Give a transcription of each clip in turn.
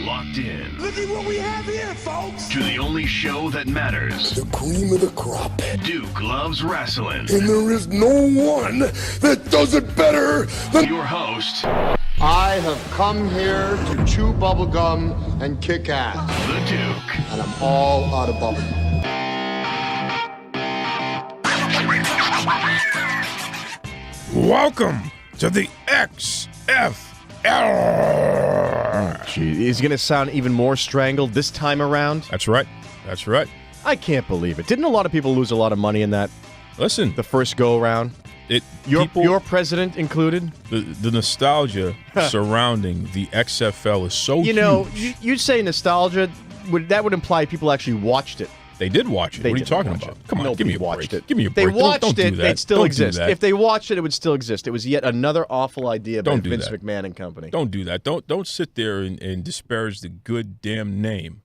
locked in. Look at what we have here, folks. To the only show that matters. The cream of the crop. Duke Loves Rasslin. And there is no one that does it better than your host. I have come here to chew bubblegum and kick ass. The Duke. And I'm all out of bubblegum. Welcome to the XFL. Gee, is he going to sound even more strangled this time around? That's right. That's right. I can't believe it. Didn't a lot of people lose a lot of money in that? Listen, the first go-around? Your president included? The nostalgia surrounding the XFL is so huge. You know, you say nostalgia, that would imply people actually watched it. They did watch it. What are you talking about? Come on, give me a break. Give me a break. They watched it, they'd still exist. If they watched it, it would still exist. It was yet another awful idea by Vince McMahon and company. Don't do that. Don't sit there and disparage the good damn name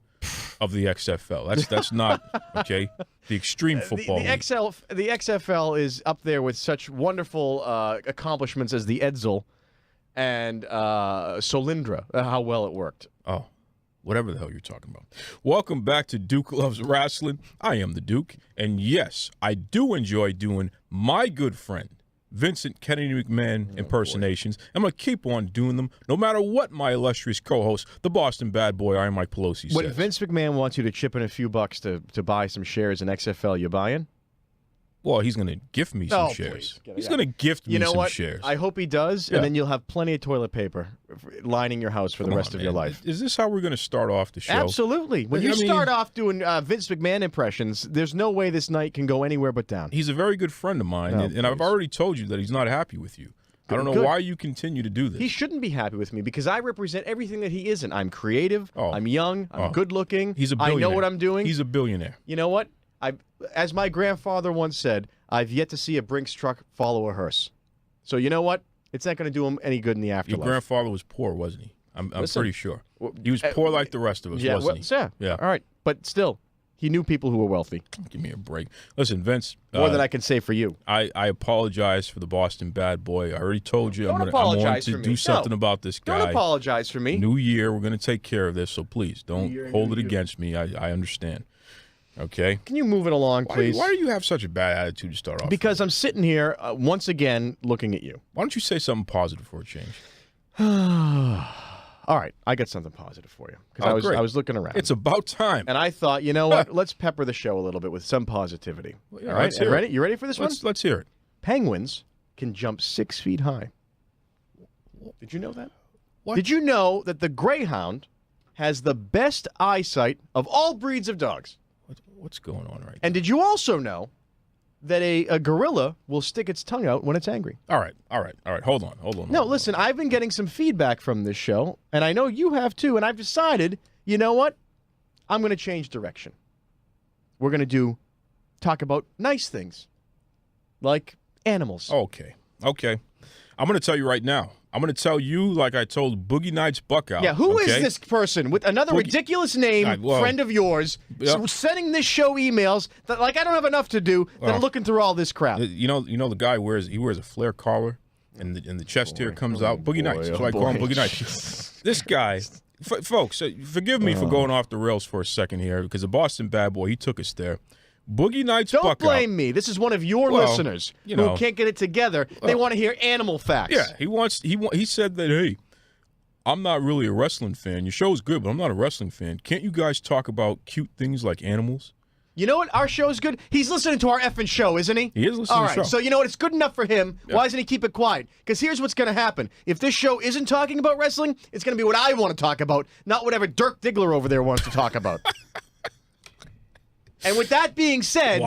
of the XFL. That's not okay. The Extreme Football the XFL is up there with such wonderful accomplishments as the Edsel and Solindra. How well it worked. Oh, whatever the hell you're talking about. Welcome back to Duke Loves Rasslin. I am the Duke, and yes, I do enjoy doing my good friend Vincent Kennedy McMahon impersonations. I'm going to keep on doing them, no matter what my illustrious co-host, the Boston bad boy, Iron Mike Pelosi, says. When Vince McMahon wants you to chip in a few bucks to buy some shares in XFL, you buying? Well, he's going to gift me some shares. He's going to gift me some shares. I hope he does, and then you'll have plenty of toilet paper lining your house for the rest of your life. Is this how we're going to start off the show? Absolutely. When you start off doing Vince McMahon impressions, there's no way this night can go anywhere but down. He's a very good friend of mine, and I've already told you that he's not happy with you. I don't know why you continue to do this. He shouldn't be happy with me because I represent everything that he isn't. I'm creative, I'm young, I'm good-looking. He's a billionaire. I know what I'm doing. He's a billionaire. You know what? As my grandfather once said, I've yet to see a Brinks truck follow a hearse. So you know what? It's not going to do him any good in the afterlife. Your grandfather was poor, wasn't he? I'm pretty sure. He was poor like the rest of us, wasn't he? Yeah. All right. But still, he knew people who were wealthy. Give me a break. Listen, Vince. More than I can say for you. I apologize for the Boston bad boy. I already told you I'm going to do something about this guy. Don't apologize for me. New year, we're going to take care of this, so please don't hold it against me. I understand. Okay. Can you move it along, please? Why do you have such a bad attitude to start off? Because I'm sitting here once again looking at you. Why don't you say something positive for a change? All right, I got something positive for you because I was looking around. It's about time. And I thought, you know what? Let's pepper the show a little bit with some positivity. Well, yeah, all right, ready? You ready for this one? Let's hear it. Penguins can jump 6 feet high. Did you know that? What? Did you know that the greyhound has the best eyesight of all breeds of dogs? What's going on right now? And did you also know that a gorilla will stick its tongue out when it's angry? All right. Hold on. No, listen, I've been getting some feedback from this show, and I know you have too, and I've decided, you know what? I'm going to change direction. We're going to talk about nice things, like animals. Okay. I'm going to tell you right now. I'm going to tell you like I told Boogie Nights Buckout. Yeah, who is this person with another ridiculous name, friend of yours, sending this show emails that like I don't have enough to do than looking through all this crap? You know the guy wears a flare collar and the chest hair comes out. Boogie Nights. That's why I call him Boogie Nights. This guy, folks, forgive me for going off the rails for a second here because the Boston bad boy, he took us there. Boogie Nights Buckout. Don't blame me. This is one of your listeners who can't get it together. They want to hear animal facts. Yeah, he said that, hey, I'm not really a wrestling fan. Your show's good, but I'm not a wrestling fan. Can't you guys talk about cute things like animals? You know what? Our show's good. He's listening to our effing show, isn't he? He is listening to the show. So you know what? It's good enough for him. Yeah. Why doesn't he keep it quiet? Because here's what's going to happen. If this show isn't talking about wrestling, it's going to be what I want to talk about, not whatever Dirk Diggler over there wants to talk about. And with that being said,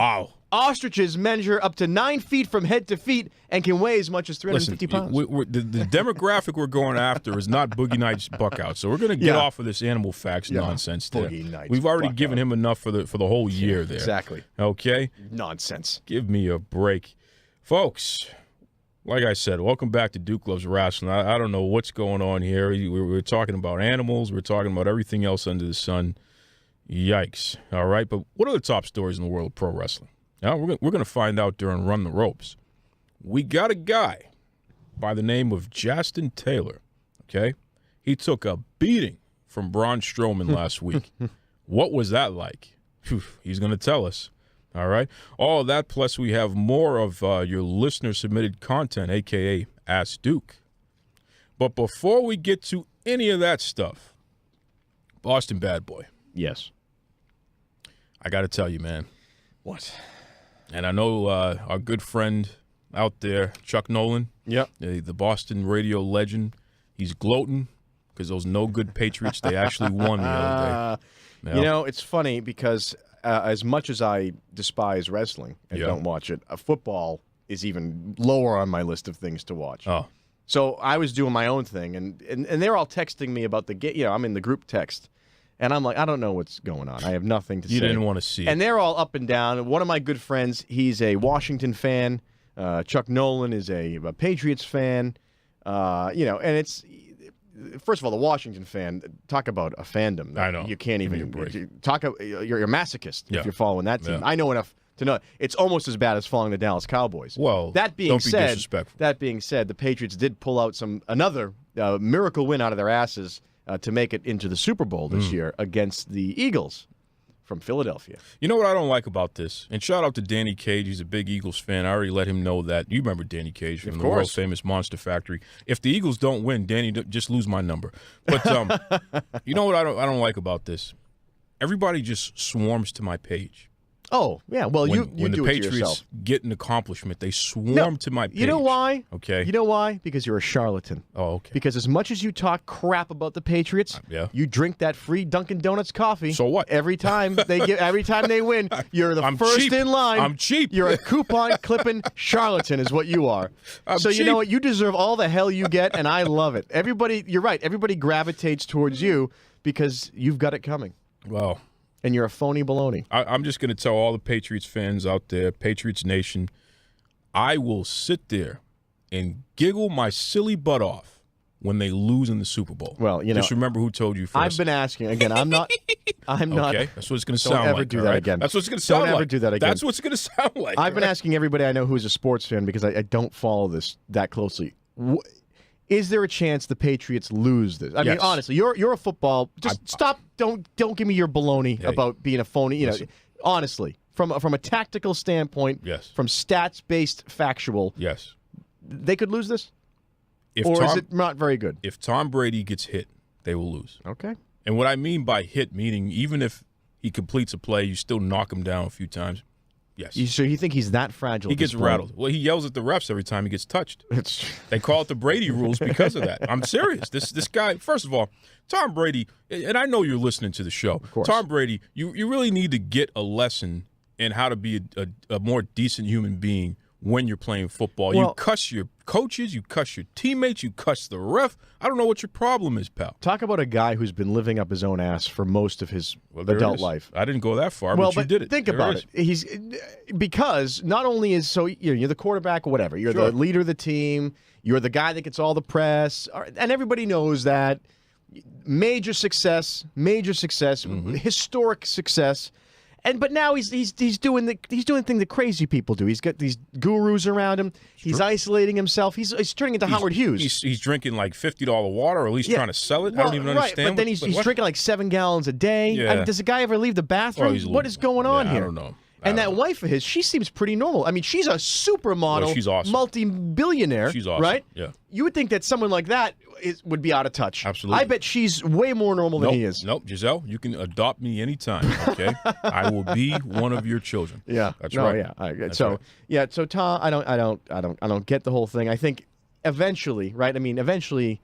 ostriches measure up to 9 feet from head to feet and can weigh as much as 350 pounds. The demographic we're going after is not Boogie Nights Buckout, so we're going to get off of this animal facts nonsense there. We've already given him enough for the whole year there. Exactly. Okay? Nonsense. Give me a break. Folks, like I said, welcome back to Duke Loves Rasslin. I don't know what's going on here. We're talking about animals. We're talking about everything else under the sun. Yikes. All right, but what are the top stories in the world of pro wrestling? Now, we're going to find out during Run the Ropes. We got a guy by the name of Jastin Taylor, okay? He took a beating from Braun Strowman last week. What was that like? Whew, he's going to tell us. All right. All of that, plus we have more of your listener-submitted content, a.k.a. Ask Duke. But before we get to any of that stuff, Boston Bad Boy. Yes. I got to tell you, man. What? And I know our good friend out there, Chuck Nolan, Yep. the Boston radio legend, he's gloating because those no-good Patriots, they actually won the other day. You know, it's funny because as much as I despise wrestling and don't watch it, football is even lower on my list of things to watch. Oh. So I was doing my own thing, and they're all texting me about the game. You know, I'm in the group text, and I'm like, I don't know what's going on. I have nothing to say. You didn't want to see it. And they're all up and down. One of my good friends, he's a Washington fan. Chuck Nolan is a Patriots fan. You know, and it's first of all, the Washington fan. Talk about a fandom. I know. You can't Give me even a break. talk. You're a masochist if you're following that team. Yeah. I know enough to know it's almost as bad as following the Dallas Cowboys. Well, that being don't be said, disrespectful. that being said, the Patriots did pull out another miracle win out of their asses to make it into the Super Bowl this year against the Eagles from Philadelphia. You know what I don't like about this? And shout out to Danny Cage. He's a big Eagles fan. I already let him know that. You remember Danny Cage from the world-famous Monster Factory. If the Eagles don't win, Danny, just lose my number. But you know what I don't like about this? Everybody just swarms to my page. Oh, yeah. Well, you when do the it to Patriots yourself. get an accomplishment, they swarm to my page. You know why? Okay. You know why? Because you're a charlatan. Oh, okay. Because as much as you talk crap about the Patriots, you drink that free Dunkin' Donuts coffee. So what? Every time every time they win, you're the I'm first cheap. in line. I'm cheap. You're a coupon clipping charlatan, is what you are. So cheap. you know what? You deserve all the hell you get, and I love it. You're right. Everybody gravitates towards you because you've got it coming. Well. And you're a phony baloney. I'm just going to tell all the Patriots fans out there, Patriots Nation, I will sit there and giggle my silly butt off when they lose in the Super Bowl. Well, you know, just remember who told you first. I've been asking. Again, I'm not. Okay, that's what it's going to sound like. Don't ever do that again. That's what it's going to sound like. Don't ever do that again. That's what it's going to sound like. I've been asking everybody I know who's a sports fan because I don't follow this that closely. Is there a chance the Patriots lose this? I mean, honestly, you're a football. Just stop. Don't give me your baloney about being a phony. You know, honestly, from a tactical standpoint, from stats-based factual, they could lose this. Is it not very good? If Tom Brady gets hit, they will lose. Okay. And what I mean by hit, meaning even if he completes a play, you still knock him down a few times. Yes. So you think he's that fragile? He gets rattled. Well, he yells at the refs every time he gets touched. They call it the Brady rules because of that. I'm serious. This guy, first of all, Tom Brady, and I know you're listening to the show. Of course. Tom Brady, you really need to get a lesson in how to be a more decent human being when you're playing football. Well, you cuss your coaches, you cuss your teammates, you cuss the ref. I don't know what your problem is, pal. Talk about a guy who's been living up his own ass for most of his adult life. I didn't go that far, well, but you did it. Think about it. Because not only is you're the quarterback or whatever, you're the leader of the team, you're the guy that gets all the press, and everybody knows that. Major success, historic success. But now he's doing the thing that crazy people do. He's got these gurus around him. He's isolating himself. He's turning into Howard Hughes. He's drinking like $50 water, or at least trying to sell it. I don't even understand. But then he's drinking like 7 gallons a day. Yeah. I mean, does the guy ever leave the bathroom? What is going on here? I don't know. And that wife of his, she seems pretty normal. I mean, she's a supermodel, well, she's awesome. multi-billionaire. She's awesome. Right? Yeah. You would think that someone like that would be out of touch. Absolutely. I bet she's way more normal than he is. Nope, Giselle, you can adopt me anytime. Okay, I will be one of your children. Yeah, that's right. Yeah. So Tom, I don't get the whole thing. I think eventually, right? I mean, eventually,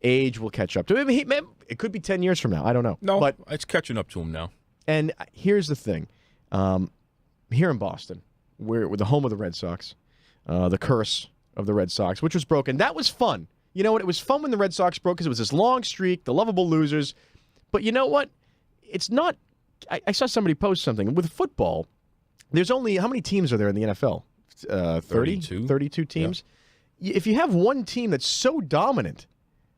age will catch up to him. It could be 10 years from now. I don't know. No, but it's catching up to him now. And here's the thing. Here in Boston, we're the home of the Red Sox, the curse of the Red Sox, which was broken. That was fun. You know what? It was fun when the Red Sox broke because it was this long streak, the lovable losers. But you know what? It's not. I saw somebody post something. With football, there's only, how many teams are there in the NFL? 32 teams. Yeah. If you have one team that's so dominant,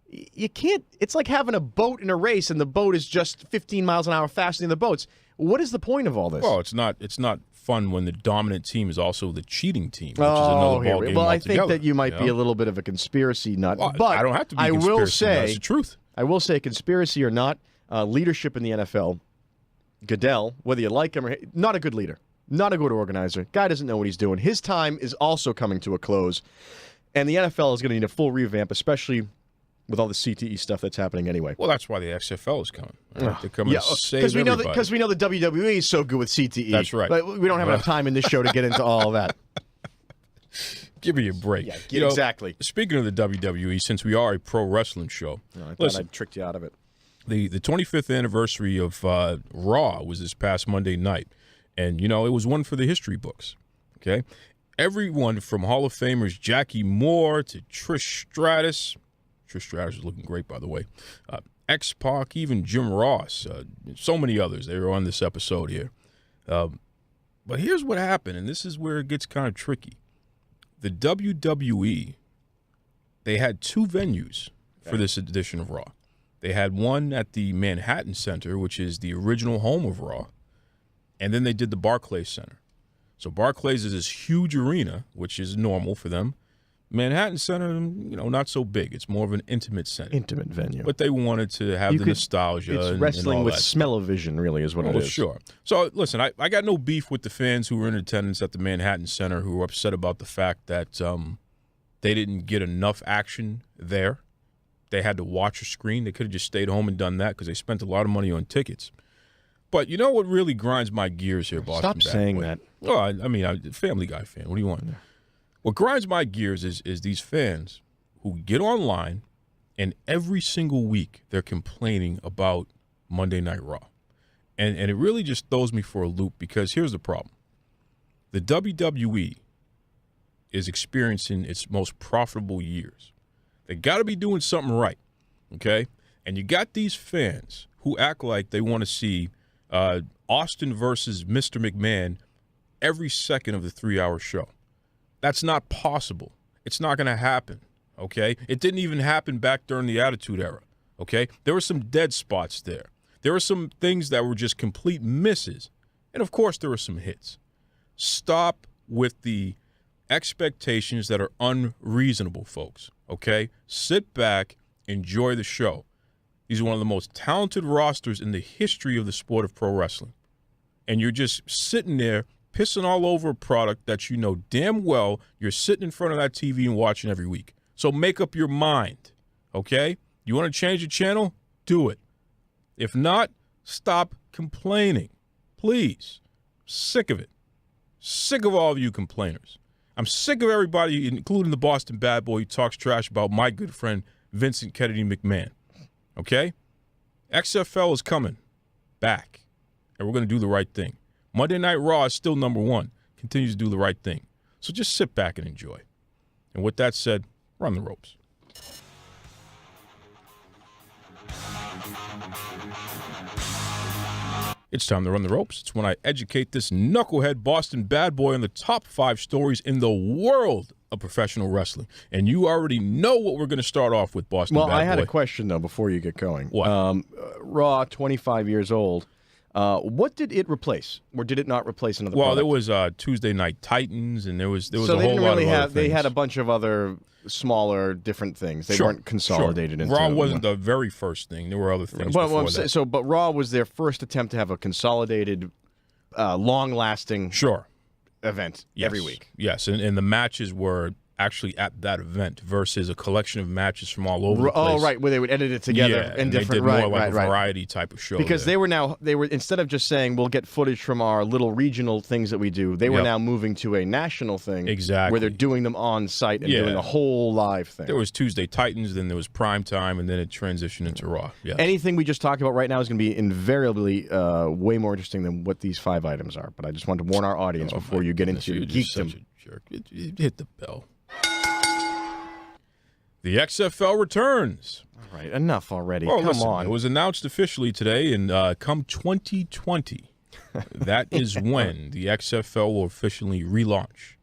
you can't. It's like having a boat in a race and the boat is just 15 miles an hour faster than the boats. What is the point of all this? Well, it's not fun when the dominant team is also the cheating team, which is another ballgame. Well, I think that you might be a little bit of a conspiracy nut. Well, but I don't have to be I will say that's the truth. I will say, conspiracy or not, leadership in the NFL, Goodell, whether you like him or not a good leader, not a good organizer. Guy doesn't know what he's doing. His time is also coming to a close, and the NFL is going to need a full revamp, especially with all the CTE stuff that's happening anyway. Well, that's why the XFL is coming. Right? They're coming to save everybody. Because we know the WWE is so good with CTE. That's right. But we don't have enough time in this show to get into all of that. Give me a break. Yeah, exactly. Speaking of the WWE, since we are a pro wrestling show, I thought I'd tricked you out of it. The 25th anniversary of Raw was this past Monday night. And, it was one for the history books. Okay? Everyone from Hall of Famers Jackie Moore to Trish Stratus. Trish Stratus is looking great, by the way. X-Pac, even Jim Ross. So many others. They were on this episode here. But here's what happened, and this is where it gets kind of tricky. The WWE, they had two venues for this edition of Raw. They had one at the Manhattan Center, which is the original home of Raw, and then they did the Barclays Center. So Barclays is this huge arena, which is normal for them. Manhattan Center, not so big. It's more of an intimate center. Intimate venue. But they wanted to have the nostalgia. It's wrestling and all with that. Smell-o-vision, really, is what it is. Sure. So, listen, I got no beef with the fans who were in attendance at the Manhattan Center who were upset about the fact that they didn't get enough action there. They had to watch a screen. They could have just stayed home and done that because they spent a lot of money on tickets. But you know what really grinds my gears here, Boston? Stop saying that. Well, I'm a Family Guy fan. What do you want? What grinds my gears is these fans who get online and every single week they're complaining about Monday Night Raw. And it really just throws me for a loop because here's the problem. The WWE is experiencing its most profitable years. They got to be doing something right, okay? And you got these fans who act like they want to see Austin versus Mr. McMahon every second of the 3-hour show. That's not possible. It's not going to happen, okay? It didn't even happen back during the Attitude Era, okay? There were some dead spots there. There were some things that were just complete misses. And, of course, there were some hits. Stop with the expectations that are unreasonable, folks, okay? Sit back, enjoy the show. These are one of the most talented rosters in the history of the sport of pro wrestling. And you're just sitting there pissing all over a product that you know damn well you're sitting in front of that TV and watching every week. So make up your mind, okay? You want to change the channel? Do it. If not, stop complaining. Please. Sick of it. Sick of all of you complainers. I'm sick of everybody, including the Boston bad boy who talks trash about my good friend Vincent Kennedy McMahon. Okay? XFL is coming back, and we're going to do the right thing. Monday Night Raw is still number one, continues to do the right thing. So just sit back and enjoy. And with that said, run the ropes. It's time to run the ropes. It's when I educate this knucklehead Boston bad boy on the top 5 stories in the world of professional wrestling. And you already know what we're going to start off with, Boston bad boy. Well, I had a question, though, before you get going. What? Raw, 25 years old. What did it replace, or did it not replace another product? There was Tuesday Night Titans, and there was a whole lot of other things. They had a bunch of other smaller, different things. They weren't consolidated into Raw wasn't the very first thing. There were other things before that. But Raw was their first attempt to have a consolidated, long-lasting event every week. Yes, and the matches were actually at that event versus a collection of matches from all over the place. Oh, right, where they would edit it together in different. They did more like a variety type of show. Because they were instead of just saying we'll get footage from our little regional things that we do, they were now moving to a national thing. Exactly. Where they're doing them on site and doing a whole live thing. There was Tuesday Titans, then there was Prime Time, and then it transitioned into Raw. Yes. Anything we just talked about right now is going to be invariably way more interesting than what these 5 items are. But I just wanted to warn our audience before you get into geekdom. Such a jerk. Hit the bell. The XFL returns. All right, enough already. Well, Come on. It was announced officially today, and come 2020, that is when the XFL will officially relaunch.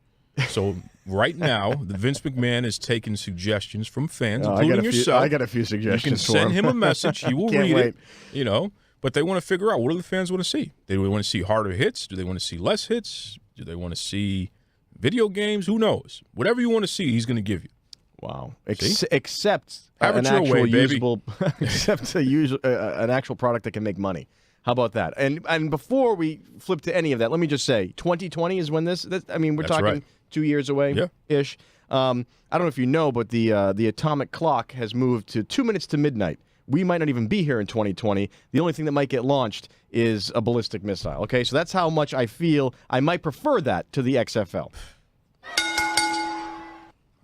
So right now, the Vince McMahon is taking suggestions from fans, including yourself. I got a few suggestions. You can send him a message. He will read it. But they want to figure out, what do the fans want to see? Do they want to see harder hits? Do they want to see less hits? Do they want to see video games? Who knows? Whatever you want to see, he's going to give you. Wow. See? Except Have it an your actual way, baby. usable, except an actual product that can make money. How about that? And before we flip to any of that, let me just say, 2020 is when this we're That's talking right. 2 years away ish. I don't know if you know, but the atomic clock has moved to 2 minutes to midnight. We might not even be here in 2020. The only thing that might get launched is a ballistic missile. Okay, so that's how much I feel I might prefer that to the XFL.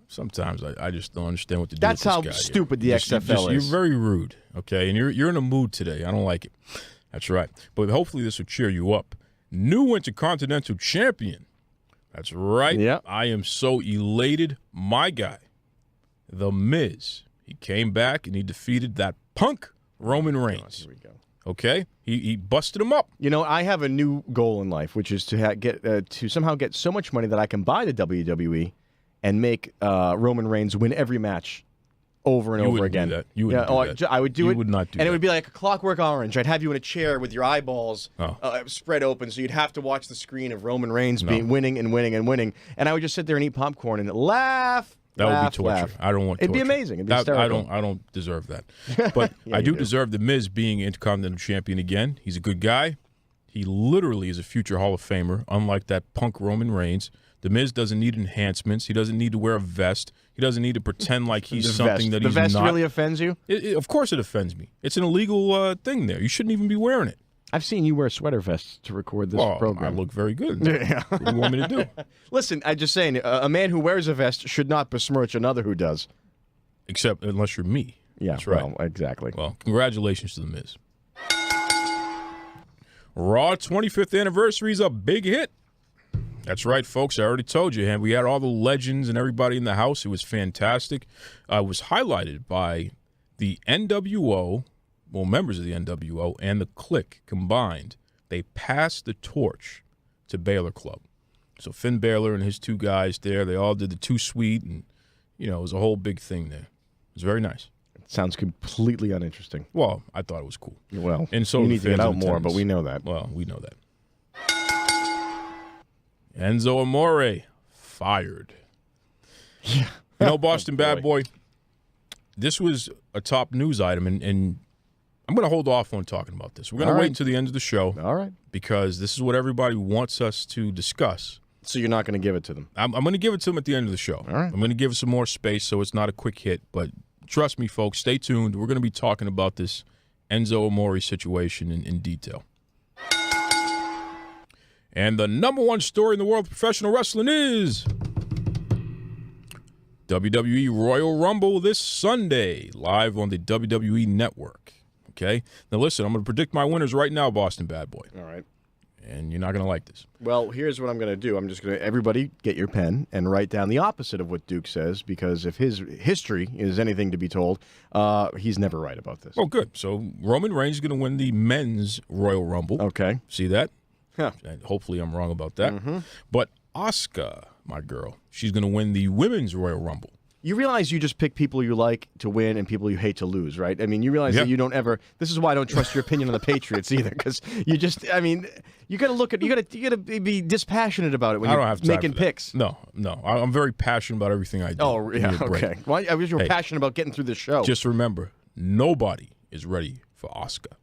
Sometimes I just don't understand what to do. That's with how this guy stupid here. the XFL You're is. very rude, okay? And you're in a mood today. I don't like it. That's right. But hopefully this will cheer you up. New Intercontinental Champion. That's right. Yep. I am so elated. My guy, The Miz. He came back and he defeated that punk Roman Reigns. Here we go. Okay? He busted him up. You know, I have a new goal in life, which is to somehow get so much money that I can buy the WWE and make Roman Reigns win every match over and You over wouldn't do again. that. You wouldn't do that. I would do You it. would not do and that. it would be like a Clockwork Orange. I'd have you in a chair with your eyeballs spread open, so you'd have to watch the screen of Roman Reigns winning and winning and winning. And I would just sit there and eat popcorn and laugh. That laugh, would be torture. laugh. I don't want torture. It'd be amazing. It'd be hysterical. I don't deserve that. But Yeah, I do you do. deserve The Miz being Intercontinental Champion again. He's a good guy. He literally is a future Hall of Famer, unlike that punk Roman Reigns. The Miz doesn't need enhancements. He doesn't need to wear a vest. He doesn't need to pretend like he's something that he's not. The vest really offends you? Of course it offends me. It's an illegal thing there. You shouldn't even be wearing it. I've seen you wear sweater vests to record this program. I look very good. Yeah. What do you want me to do? Listen, I'm just saying, a man who wears a vest should not besmirch another who does. Except unless you're me. Yeah, That's right. well, exactly. Well, congratulations to The Miz. Raw 25th anniversary is a big hit. That's right, folks. I already told you, and we had all the legends and everybody in the house. It was fantastic. It was highlighted by the NWO, well, members of the NWO and the Clique combined. They passed the torch to Baylor Club. So Finn Balor and his two guys there, they all did the Too Sweet, and, you know, it was a whole big thing there. It was very nice. It sounds completely uninteresting. Well, I thought it was cool. Well, And so you the need to get fans out in more, but attendance. we know that. Well, we know that. Enzo Amore fired. Yeah. You know, Boston Bad Boy, this was a top news item, and I'm going to hold off on talking about this. We're going to All wait right. until the end of the show. All right. Because this is what everybody wants us to discuss. So you're not going to give it to them? I'm going to give it to them at the end of the show. All right. I'm going to give it some more space so it's not a quick hit. But trust me, folks, stay tuned. We're going to be talking about this Enzo Amore situation in detail. And the number one story in the world of professional wrestling is WWE Royal Rumble this Sunday, live on the WWE Network. Okay? Now listen, I'm going to predict my winners right now, Boston Bad Boy. All right. And you're not going to like this. Well, here's what I'm going to do. I'm just going to, everybody get your pen and write down the opposite of what Duke says, because if his history is anything to be told, he's never right about this. Oh, good. So Roman Reigns is going to win the men's Royal Rumble. Okay. See that? Huh. And hopefully I'm wrong about that. But Asuka, my girl, she's going to win the women's Royal Rumble. You realize you just pick people you like to win and people you hate to lose, right? I mean, you realize Yeah. that you don't ever. This is why I don't trust your opinion on the Patriots either, because you just. I mean, you got to look at. You got to be dispassionate about it when I you're don't have time making for that. picks. No. I'm very passionate about everything I do. Oh, Give yeah. me a break. Okay. Well, I wish you were Hey. passionate about getting through the show. Just remember, nobody is ready for Asuka.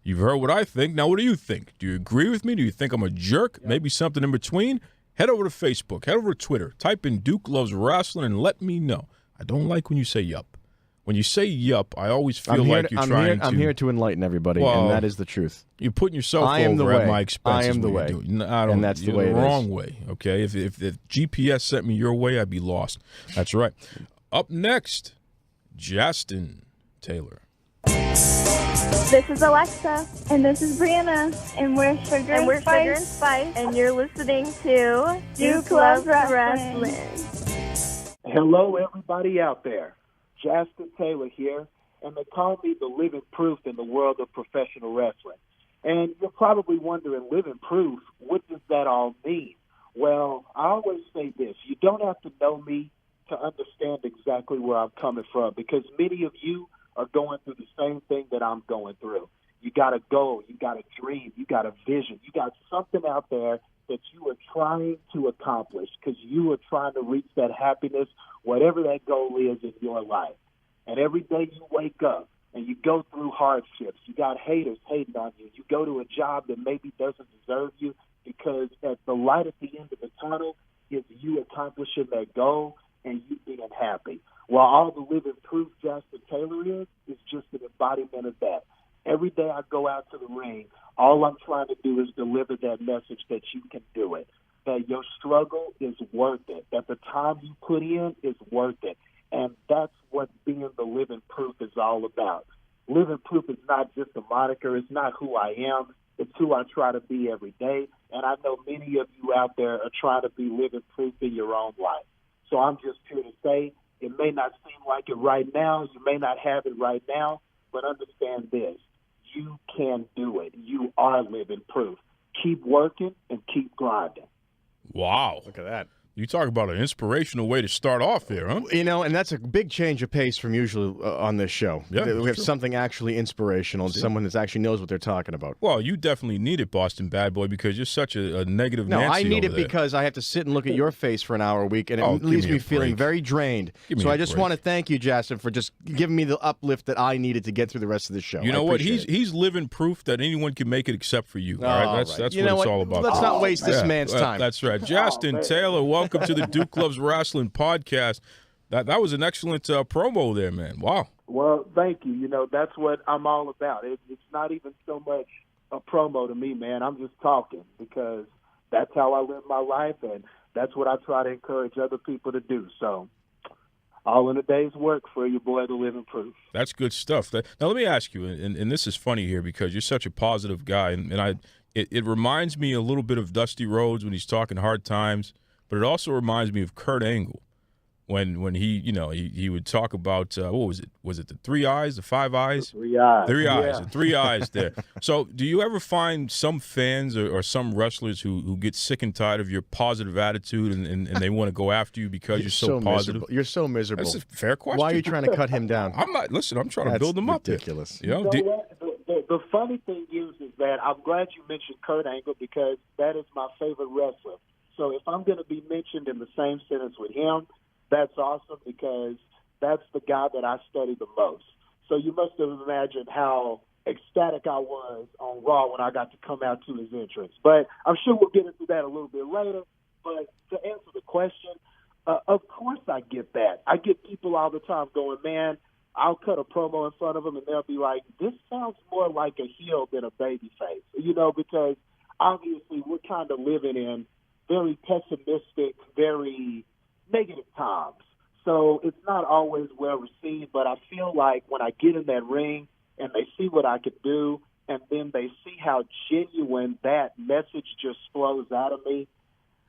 You've heard what I think. Now, what do you think? Do you agree with me? Do you think I'm a jerk? Maybe something in between? Head over to Facebook. Head over to Twitter. Type in Duke Loves Rasslin and let me know. I don't like when you say yup. When you say yup, I always feel like you're trying to... I'm here to enlighten everybody, Well, and that is the truth. You're putting yourself I am the over at way. my expense. I am is the what way. you're doing. No, I don't, And that's the you're way it is. wrong way, okay? If GPS sent me your way, I'd be lost. That's right. Up next, Jastin Taylor. This is Alexa. And this is Brianna. And we're Sugar and Spice. And you're listening to Duke Loves Rasslin. Hello, everybody out there. Jastin Taylor here, and they call me the living proof in the world of professional wrestling. And you're probably wondering, living proof, what does that all mean? Well, I always say this. You don't have to know me to understand exactly where I'm coming from, because many of you are going through the same thing that I'm going through. You got a goal, you got a dream, you got a vision, you got something out there that you are trying to accomplish because you are trying to reach that happiness, whatever that goal is in your life. And every day you wake up and you go through hardships, you got haters hating on you, you go to a job that maybe doesn't deserve you because at the light at the end of the tunnel is you accomplishing that goal and you being happy. While all the living proof Jastin Taylor is just an embodiment of that. Every day I go out to the ring, all I'm trying to do is deliver that message that you can do it, that your struggle is worth it, that the time you put in is worth it. And that's what being the living proof is all about. Living proof is not just a moniker. It's not who I am. It's who I try to be every day. And I know many of you out there are trying to be living proof in your own life. So I'm just here to say it may not seem like it right now. You may not have it right now, but understand this. You can do it. You are living proof. Keep working and keep grinding. Wow. Look at that. You talk about an inspirational way to start off here, huh? You know, and that's a big change of pace from usually on this show. Yeah, we have true. something actually inspirational and someone that actually knows what they're talking about. Well, you definitely need it, Boston Bad Boy, because you're such a negative No, Nancy I need over it there. because I have to sit and look at your face for an hour a week, and it Oh, give leaves me me a feeling break. very drained. Give me So a I just break. want to thank you, Jastin, for just giving me the uplift that I needed to get through the rest of the show. You know I what? appreciate it. He's living proof that anyone can make it except for you. All right, that's You what know it's all about. Let's not waste this Yeah, man's time. That's right. Jastin Taylor, welcome to the Duke Loves Rasslin podcast. That was an excellent promo there, man. Wow. Well, thank you. You know, that's what I'm all about. It's not even so much a promo to me, man. I'm just talking because that's how I live my life, and that's what I try to encourage other people to do. So all in a day's work for your boy, the living proof. That's good stuff. Now, let me ask you, and this is funny here because you're such a positive guy, and it reminds me a little bit of Dusty Rhodes when he's talking hard times, but it also reminds me of Kurt Angle when he would talk about what was it? Was it the 3 eyes, the 5 eyes? 3 eyes. 3 eyes, Yeah. the 3 eyes there. So do you ever find some fans or some wrestlers who get sick and tired of your positive attitude and they want to go after you because you're so positive? miserable. You're so miserable. That's a fair question. Why are you trying to cut him down? I'm not. Listen, I'm trying to build them up. Ridiculous. You know, You know what? The funny thing is that I'm glad you mentioned Kurt Angle because that is my favorite wrestler. So if I'm going to be mentioned in the same sentence with him, that's awesome because that's the guy that I study the most. So you must have imagined how ecstatic I was on Raw when I got to come out to his entrance. But I'm sure we'll get into that a little bit later. But to answer the question, of course I get that. I get people all the time going, man, I'll cut a promo in front of them, and they'll be like, this sounds more like a heel than a baby face, you know, because obviously we're kind of living in very pessimistic, very negative times. So it's not always well received, but I feel like when I get in that ring and they see what I could do, and then they see how genuine that message just flows out of me,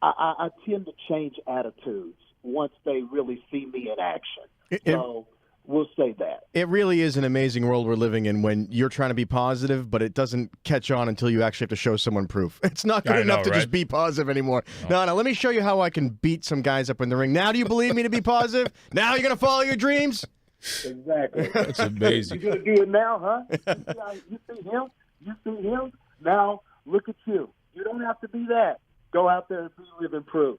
I tend to change attitudes once they really see me in action. So we'll say that. It really is an amazing world we're living in when you're trying to be positive, but it doesn't catch on until you actually have to show someone proof. It's not good enough to just be positive anymore. No, let me show you how I can beat some guys up in the ring. Now do you believe me to be positive? Now you're going to follow your dreams? Exactly. That's amazing. You're going to do it now, huh? You see him? You see him? Now look at you. You don't have to be that. Go out there and be living proof.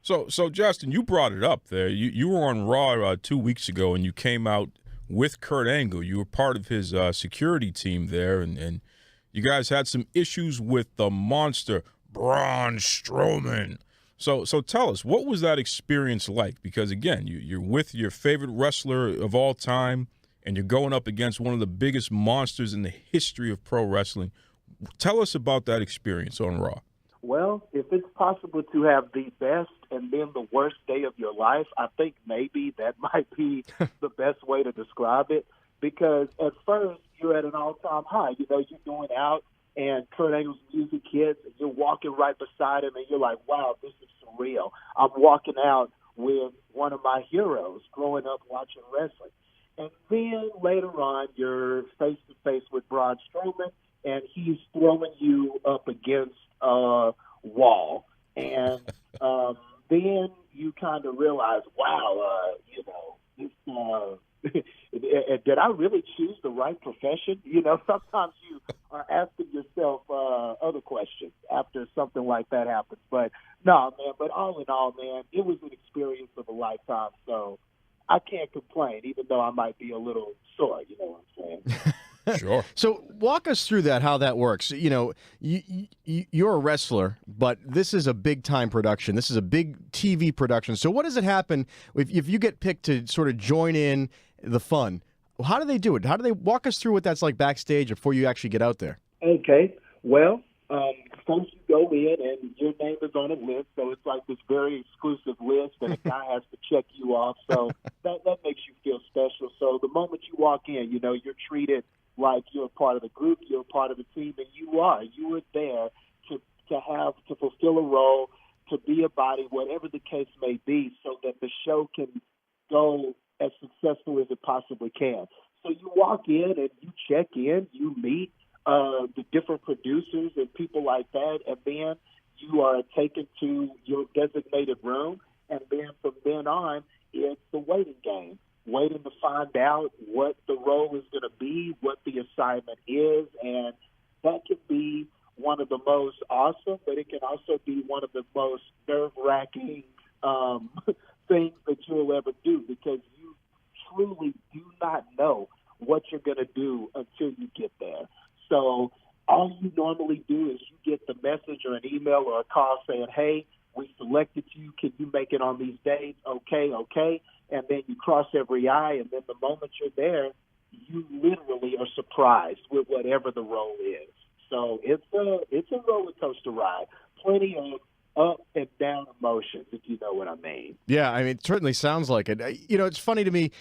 So Justin, you brought it up there. You were on Raw 2 weeks ago, and you came out with Kurt Angle. You were part of his security team there, and you guys had some issues with the monster, Braun Strowman. So tell us, what was that experience like? Because, again, you're with your favorite wrestler of all time, and you're going up against one of the biggest monsters in the history of pro wrestling. Tell us about that experience on Raw. Well, if it's possible to have the best and then the worst day of your life, I think maybe that might be the best way to describe it. Because at first, you're at an all-time high. You know, you're going out and Kurt Angle's music hits, and you're walking right beside him, and you're like, wow, this is surreal. I'm walking out with one of my heroes growing up watching wrestling. And then later on, you're face-to-face with Braun Strowman, and he's throwing you up against a wall. And then you kind of realize, wow, did I really choose the right profession? You know, sometimes you are asking yourself other questions. after something like that happens. But no, man. But all in all, man, it was an experience of a lifetime. So I can't complain, even though I might be a little sore. You know what I'm saying? Sure. So walk us through that, how that works. You know, you're a wrestler, but this is a big-time production. This is a big TV production. So what does it happen if you get picked to sort of join in the fun? How do they do it? How do they walk us through what that's like backstage before you actually get out there? Okay. Well, first you go in and your name is on a list, so it's like this very exclusive list, and a guy has to check you off. So that makes you feel special. So the moment you walk in, you know, you're treated like you're a part of the group, you're a part of the team, and you are there to fulfill a role, to be a body, whatever the case may be, so that the show can go as successful as it possibly can. So you walk in and you check in, you meet the different producers and people like that, and then you are taken to your designated room, and then from then on, it's the waiting game. Waiting to find out what the role is going to be, what the assignment is, and that can be one of the most awesome, but it can also be one of the most nerve-wracking things that you'll ever do, because you truly do not know what you're going to do until you get there. So all you normally do is you get the message or an email or a call saying, hey, we selected you. Can you make it on these days? Okay. And then you cross every I, and then the moment you're there, you literally are surprised with whatever the role is. So it's a roller coaster ride. Plenty of up and down emotions, if you know what I mean. Yeah, I mean, it certainly sounds like it. You know, it's funny to me.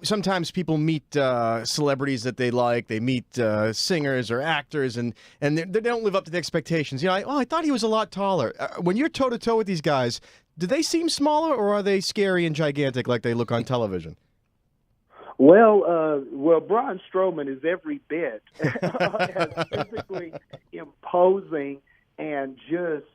Sometimes people meet celebrities that they like. They meet singers or actors, and they don't live up to the expectations. You know, I thought he was a lot taller. When you're toe-to-toe with these guys, do they seem smaller, or are they scary and gigantic like they look on television? Well, Braun Strowman is every bit as physically imposing and just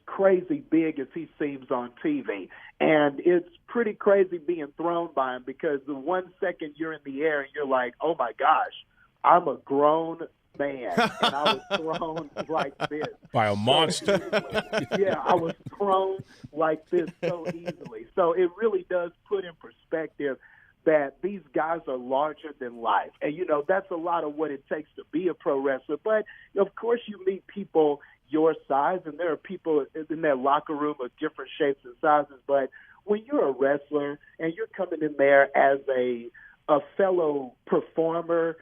crazy big as he seems on TV. And it's pretty crazy being thrown by him, because the 1 second you're in the air and you're like, oh my gosh, I'm a grown man, and I was thrown like this. By a monster. Yeah, I was thrown like this so easily. So it really does put in perspective that these guys are larger than life. And, you know, that's a lot of what it takes to be a pro wrestler. But, of course, you meet people your size, and there are people in that locker room of different shapes and sizes. But when you're a wrestler and you're coming in there as a fellow performer,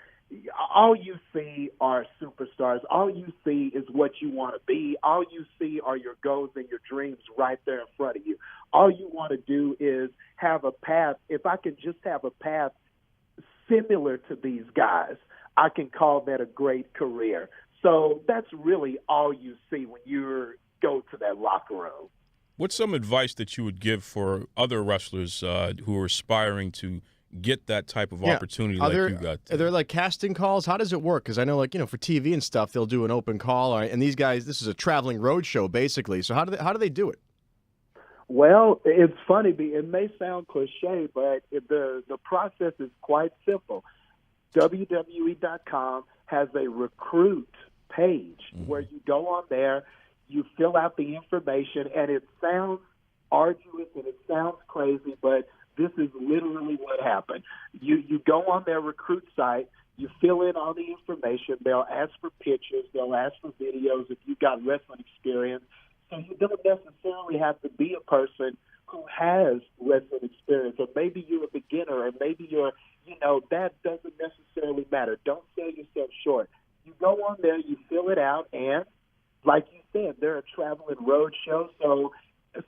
all you see are superstars. All you see is what you want to be. All you see are your goals and your dreams right there in front of you. All you want to do is have a path. If I can just have a path similar to these guys, I can call that a great career. So that's really all you see when you go to that locker room. What's some advice that you would give for other wrestlers who are aspiring to get that type of opportunity you got? Are there like casting calls? How does it work? Because I know, like, you know, for TV and stuff, they'll do an open call, and these guys, this is a traveling road show basically. So how do they do it? Well, it's funny. It may sound cliche, but the process is quite simple. WWE.com has a recruit page where you go on there, you fill out the information, and it sounds arduous and it sounds crazy, but this is literally what happened. You go on their recruit site, you fill in all the information, they'll ask for pictures, they'll ask for videos if you've got wrestling experience. So you don't necessarily have to be a person who has wrestling experience, or maybe you're a beginner, or maybe you're, that doesn't necessarily matter. Don't sell yourself short. You go on there, you fill it out, and like you said, they're a traveling road show, so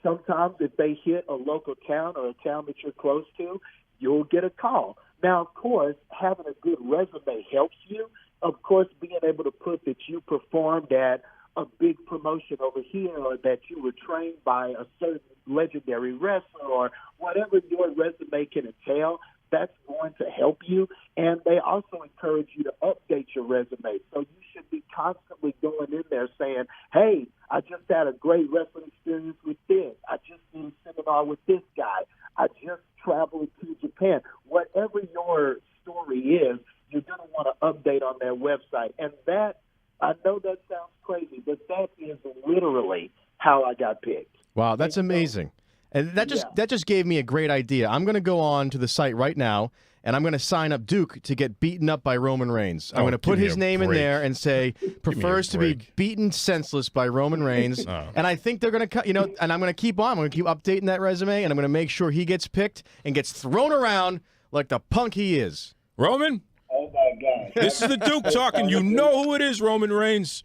sometimes if they hit a local town or a town that you're close to, you'll get a call. Now, of course, having a good resume helps you. Of course, being able to put that you performed at a big promotion over here, or that you were trained by a certain legendary wrestler, or whatever your resume can entail, that's going to help you. And they also encourage you to update your resume. So you should be constantly going in there saying, hey, I just had a great wrestling experience with this. I just did a seminar with this guy. I just traveled to Japan. Whatever your story is, you're going to want to update on their website. And that, I know that sounds crazy, but that is literally how I got picked. Wow, that's amazing. And that just gave me a great idea. I'm going to go on to the site right now, and I'm going to sign up Duke to get beaten up by Roman Reigns. I'm going to put his name in there and say prefers to be beaten senseless by Roman Reigns. And I think they're going to, and I'm going to keep on. I'm going to keep updating that resume, and I'm going to make sure he gets picked and gets thrown around like the punk he is. Roman? Oh, my God. This is the Duke talking. You know who it is, Roman Reigns.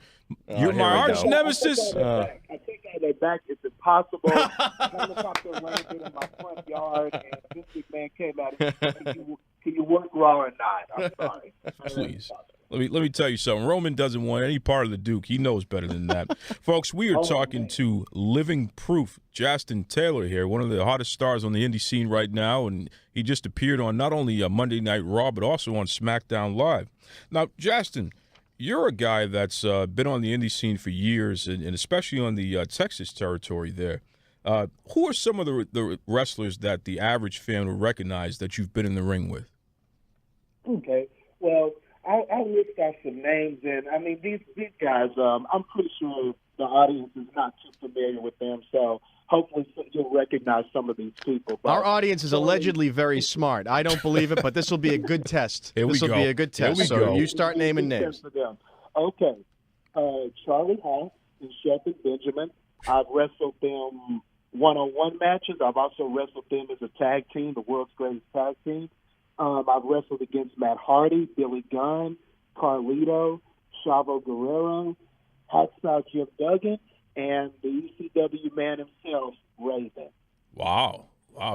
You're my arch nemesis. I take that back. It's impossible. Helicopter landed in my front yard, and this big man came out and said, can you work Raw or not? I'm sorry. Please. Let me tell you something. Roman doesn't want any part of the Duke. He knows better than that. Folks, we are talking to living proof Jastin Taylor here, one of the hottest stars on the indie scene right now, and he just appeared on not only Monday Night Raw, but also on SmackDown Live. Now, Jastin, you're a guy that's been on the indie scene for years, and especially on the Texas territory there. Who are some of the wrestlers that the average fan will recognize that you've been in the ring with? Okay. Well, I'll list off some names, and I mean these guys. I'm pretty sure the audience is not too familiar with them, so hopefully you'll recognize some of these people. But our audience is allegedly very smart. I don't believe it, but this will be a good test. This will be a good test. So you start naming names. Okay. Charlie Haas and Shelton Benjamin. I've wrestled them one-on-one matches. I've also wrestled them as a tag team, the world's greatest tag team. I've wrestled against Matt Hardy, Billy Gunn, Carlito, Chavo Guerrero, Hacksaw Jim Duggan, and the ECW man himself, Raven. Wow.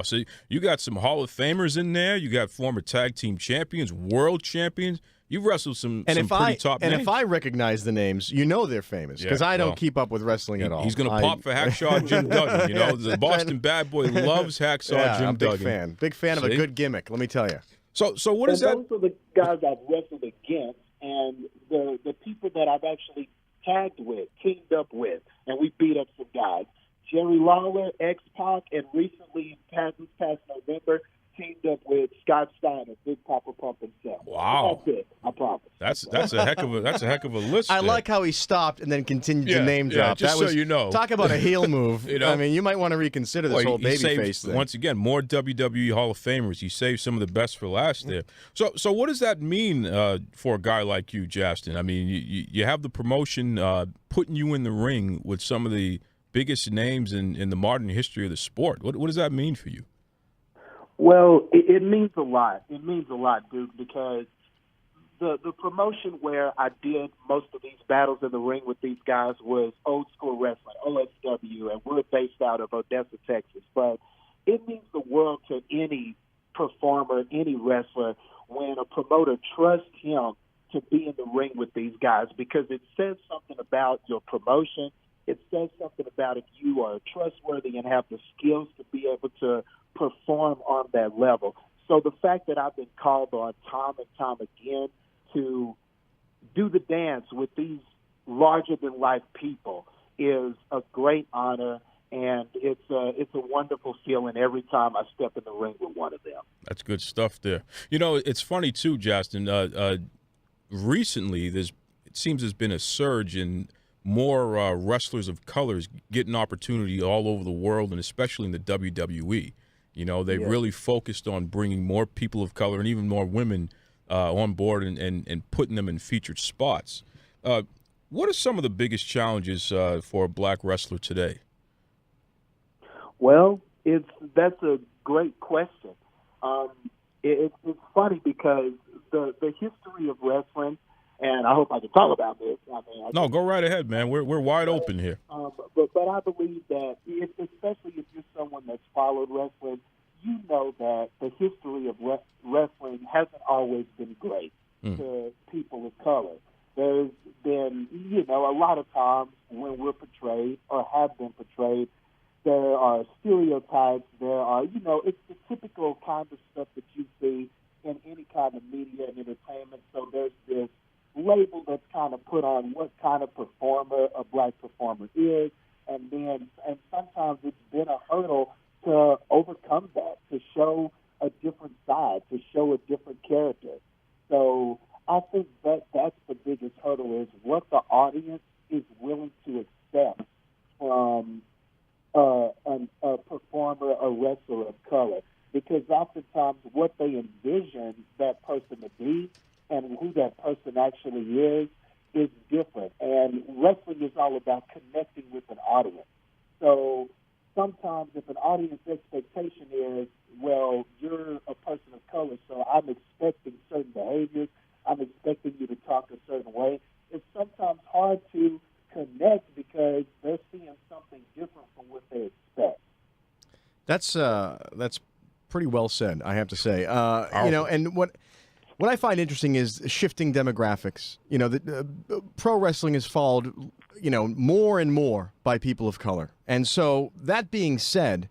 So you got some Hall of Famers in there. You got former tag team champions, world champions. You've wrestled some pretty top names. And if I recognize the names, you know they're famous because I don't keep up with wrestling at all. He's going to pop for Hacksaw Jim Duggan. You know, the Boston bad boy loves Hacksaw Jim Duggan. Big fan of a good gimmick, let me tell you. So what is that? Those are the guys I've wrestled against, and the people that I've actually tagged with, teamed up with, and we beat up some guys. Jerry Lawler, X-Pac, and recently, this past November, teamed up with Scott Steiner, Big Papa Pump himself. Wow, that's it. I promise. That's a heck of a list. I like how he stopped and then continued to name drop. Just so you know, talk about a heel move. I mean, you might want to reconsider this whole babyface thing. Once again, more WWE Hall of Famers. He saved some of the best for last there. So what does that mean for a guy like you, Jastin? I mean, you have the promotion putting you in the ring with some of the biggest names in the modern history of the sport. What does that mean for you? Well, it means a lot. It means a lot, Duke, because the promotion where I did most of these battles in the ring with these guys was Old School Wrestling, OSW, and we're based out of Odessa, Texas. But it means the world to any performer, any wrestler, when a promoter trusts him to be in the ring with these guys, because it says something about your promotion. It says something about if you are trustworthy and have the skills to be able to perform on that level. So the fact that I've been called on time and time again to do the dance with these larger-than-life people is a great honor, and it's a wonderful feeling every time I step in the ring with one of them. That's good stuff there. You know, it's funny, too, Jastin. Recently, it seems there's been a surge in more wrestlers of colors getting opportunity all over the world, and especially in the WWE. You know, they've really focused on bringing more people of color and even more women on board and putting them in featured spots. What are some of the biggest challenges for a black wrestler today? Well, that's a great question. It's funny because the history of wrestling, and I hope I can talk about this. No, go right ahead, man. We're wide open here. But I believe that, especially if you're someone that's followed wrestling, you know that the history of wrestling hasn't always been great to people of color. There's been, a lot of times when we're portrayed or have been portrayed, there are stereotypes. There are, it's the typical kind of stuff that you see in any kind of media and entertainment. So there's this label that's kind of put on what kind of performer a black performer is, and sometimes it's been a hurdle to overcome that, to show a different side, to show a different character. So I think that's the biggest hurdle, is what the audience is oftentimes what they envision that person to be and who that person actually is different. And wrestling is all about connecting with an audience. So sometimes if an audience expectation is, well, you're a person of color, so I'm expecting certain behaviors, I'm expecting you to talk a certain way, it's sometimes hard to connect because they're seeing something different from what they expect. That's pretty well said, I have to say. And what I find interesting is shifting demographics. Pro wrestling is followed, more and more by people of color. And so that being said,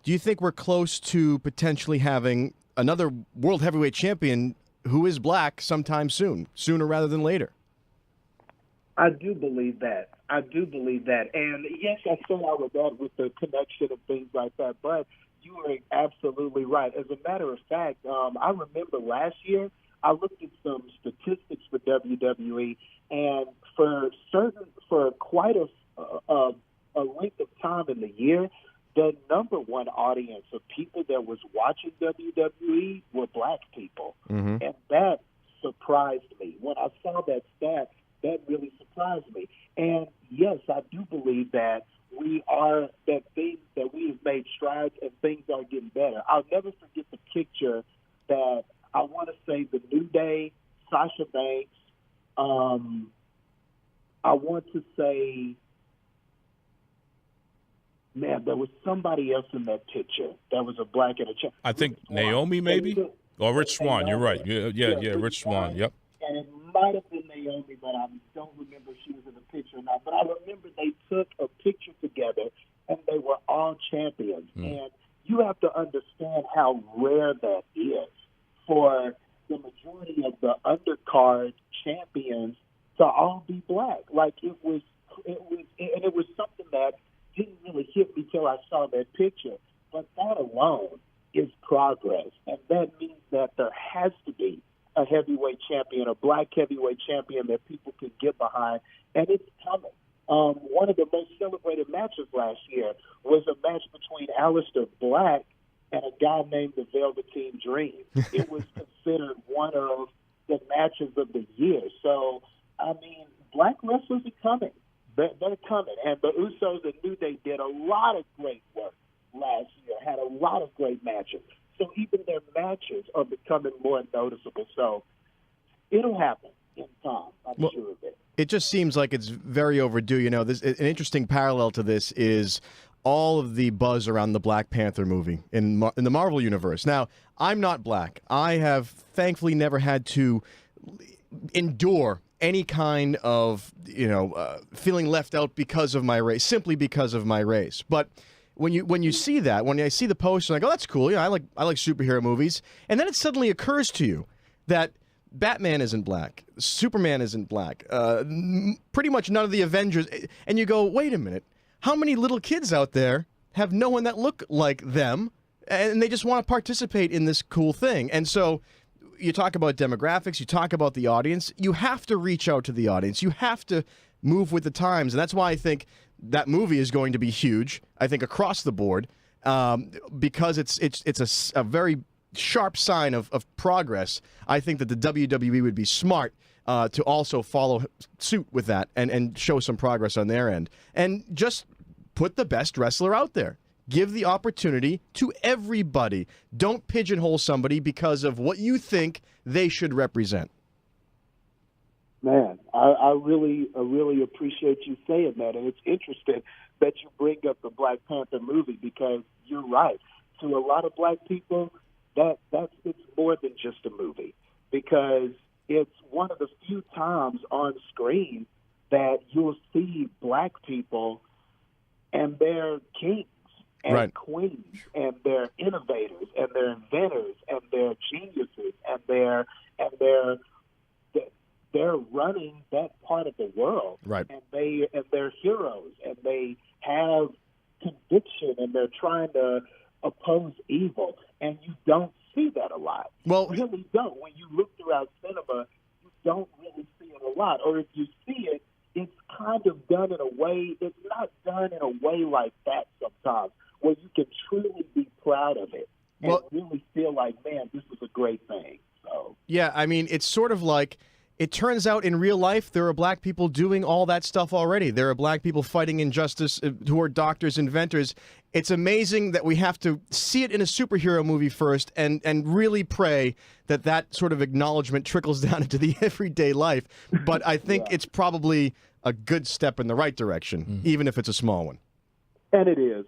do you think we're close to potentially having another world heavyweight champion who is black sometime soon, sooner rather than later? I do believe that. And yes, I still out with that with the connection and things like that, but you are absolutely right. As a matter of fact, I remember last year I looked at some statistics for WWE, and for quite a length of time in the year, the number one audience of people that was watching WWE were black people, and that surprised me. When I saw that stat, that really surprised me. And yes, I do believe that we have made strides and things are getting better. I'll never forget the picture that I want to say the New Day, Sasha Banks, I want to say, man, there was somebody else in that picture. That was a black and a chick. I think Naomi, maybe? Or Rich Swann. You're right. Yeah, Rich Swann. Yep. And it might have been Naomi, but I don't remember if she was in the picture or not. But I remember they took a picture together, and they were all champions. And you have to understand how rare that is for the majority of the undercard champions to all be black. Like it was something that didn't really hit me till I saw that picture. But that alone is progress, and that means that there has to be a heavyweight champion, a black heavyweight champion that people can get behind, and it's coming. One of the most celebrated matches last year was a match between Aleister Black and a guy named the Velveteen Dream. It was considered one of the matches of the year. So, I mean, black wrestlers are coming. They're coming. And the Usos and New Day did a lot of great work last year, had a lot of great matches. So even their matches are becoming more noticeable. So it'll happen in time, I'm sure of it. It just seems like it's very overdue. An interesting parallel to this is all of the buzz around the Black Panther movie in the Marvel Universe. Now, I'm not black. I have thankfully never had to endure any kind of, feeling left out because of my race, simply because of my race. But when you see that, when I see the poster, I go, that's cool. I like superhero movies. And then it suddenly occurs to you that Batman isn't black, Superman isn't black, pretty much none of the Avengers. And you go, wait a minute, how many little kids out there have no one that look like them, and they just want to participate in this cool thing? And so you talk about demographics, you talk about the audience, you have to reach out to the audience, you have to move with the times, and that's why I think that movie is going to be huge, I think, across the board, because it's a very sharp sign of progress. I think that the WWE would be smart to also follow suit with that and show some progress on their end. And just put the best wrestler out there. Give the opportunity to everybody. Don't pigeonhole somebody because of what you think they should represent. Man, I really appreciate you saying that, and it's interesting that you bring up the Black Panther movie because you're right. To a lot of black people, it's more than just a movie because it's one of the few times on screen that you'll see black people and they're kings and queens and they're innovators and they're inventors and they're geniuses and they're running that part of the world, and they're heroes, and they have conviction, and they're trying to oppose evil, and you don't see that a lot. Well, you really don't. When you look throughout cinema, you don't really see it a lot, or if you see it, it's kind of done in a way. It's not done in a way like that sometimes, where you can truly be proud of it and really feel like, man, this is a great thing. So Yeah, I mean, it's sort of like it turns out in real life there are black people doing all that stuff already. There are black people fighting injustice who are doctors, inventors. It's amazing that we have to see it in a superhero movie first and really pray that that sort of acknowledgement trickles down into the everyday life. But I think it's probably a good step in the right direction, even if it's a small one. And it is,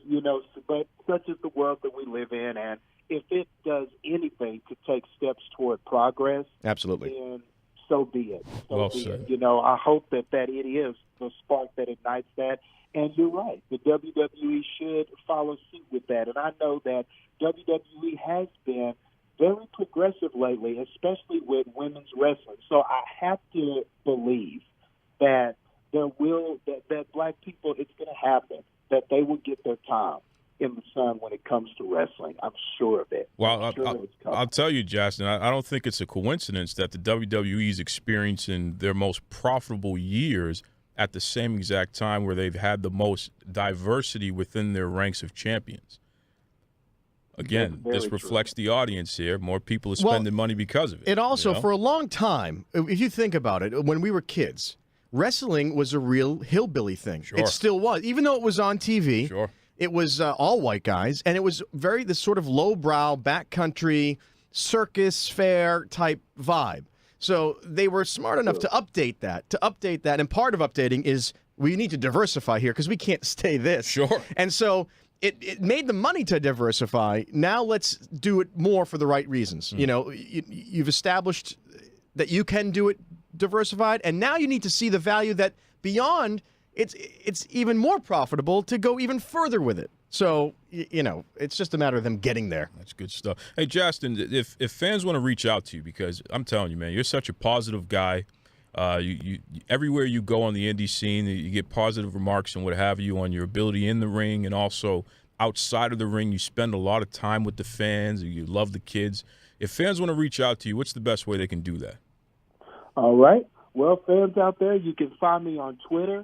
but such is the world that we live in, and if it does anything to take steps toward progress, absolutely, then so be it. Well said. I hope that it is the spark that ignites that. And you're right, the WWE should follow suit with that. And I know that WWE has been very progressive lately, especially with women's wrestling. So I have to believe that that black people, it's going to happen, that they will get their time in the sun when it comes to wrestling. I'm sure of it. Well, I'll tell you, Jastin, I don't think it's a coincidence that the WWE is experiencing their most profitable years at the same exact time where they've had the most diversity within their ranks of champions. Again, this reflects the audience here. More people are spending money because of it. It also, for a long time, if you think about it, when we were kids, wrestling was a real hillbilly thing. Sure. It still was. Even though it was on TV, Sure. It was all white guys, and it was this sort of lowbrow, backcountry, circus fair type vibe. So they were smart enough to update that. And part of updating is we need to diversify here because we can't stay this. Sure. And so it made the money to diversify. Now let's do it more for the right reasons. You've established that you can do it diversified, and now you need to see the value that beyond it's even more profitable to go even further with it. So, it's just a matter of them getting there. That's good stuff. Hey, Jastin, if fans want to reach out to you, because I'm telling you, man, you're such a positive guy. You everywhere you go on the indie scene, you get positive remarks and what have you on your ability in the ring and also outside of the ring. You spend a lot of time with the fans. You love the kids. If fans want to reach out to you, what's the best way they can do that? All right. Well, fans out there, you can find me on Twitter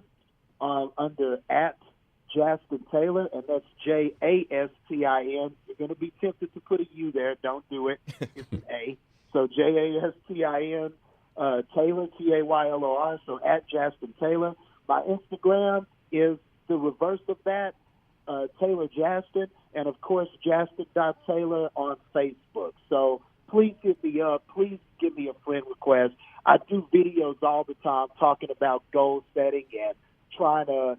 under @Jastin Taylor, and that's Jastin. You're going to be tempted to put a U there. Don't do it. It's an A. So Jastin Taylor, Taylor. So @Jastin Taylor. My Instagram is the reverse of that, Taylor Jastin, and of course Jastin.Taylor on Facebook. So please hit me up. Please give me a friend request. I do videos all the time talking about goal setting and trying to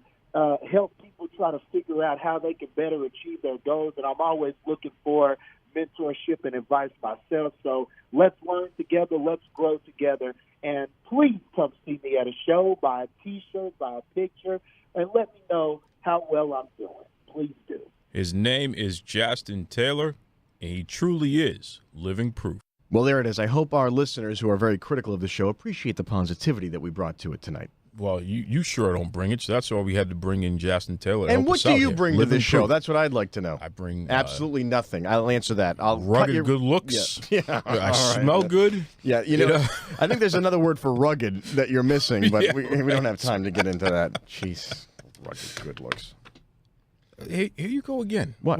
help people try to figure out how they can better achieve their goals. And I'm always looking for mentorship and advice myself. So let's learn together. Let's grow together. And please come see me at a show, buy a T-shirt, buy a picture, and let me know how well I'm doing. Please do. His name is Jastin Taylor, and he truly is living proof. Well, there it is. I hope our listeners who are very critical of the show appreciate the positivity that we brought to it tonight. Well, you sure don't bring it. So that's why we had to bring in Jastin Taylor. And what do you bring to this show? That's what I'd like to know. I bring absolutely nothing. I'll answer that. I'll rugged good looks. Yeah. I smell good. Yeah, I think there's another word for rugged that you're missing, but we don't have time to get into that. Jeez, rugged good looks. Hey, here you go again. What?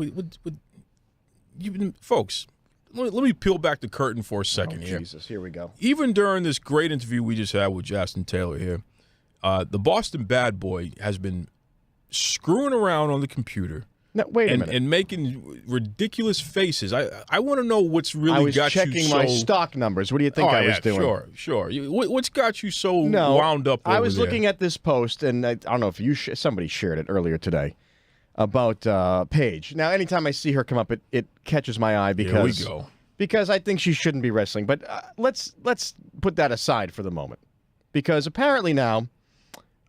Folks, let me peel back the curtain for a second here. Jesus, here we go. Even during this great interview we just had with Jastin Taylor here, the Boston bad boy has been screwing around on the computer. Now, wait a minute. And making ridiculous faces. I want to know what's really got you so... I was checking my stock numbers. What do you think I was doing? Sure. What's got you so wound up over I was there? looking at this post, and I don't know if somebody shared it earlier today, about Paige. Now, anytime I see her come up, it catches my eye because... Here we go. Because I think she shouldn't be wrestling. But let's put that aside for the moment. Because apparently now...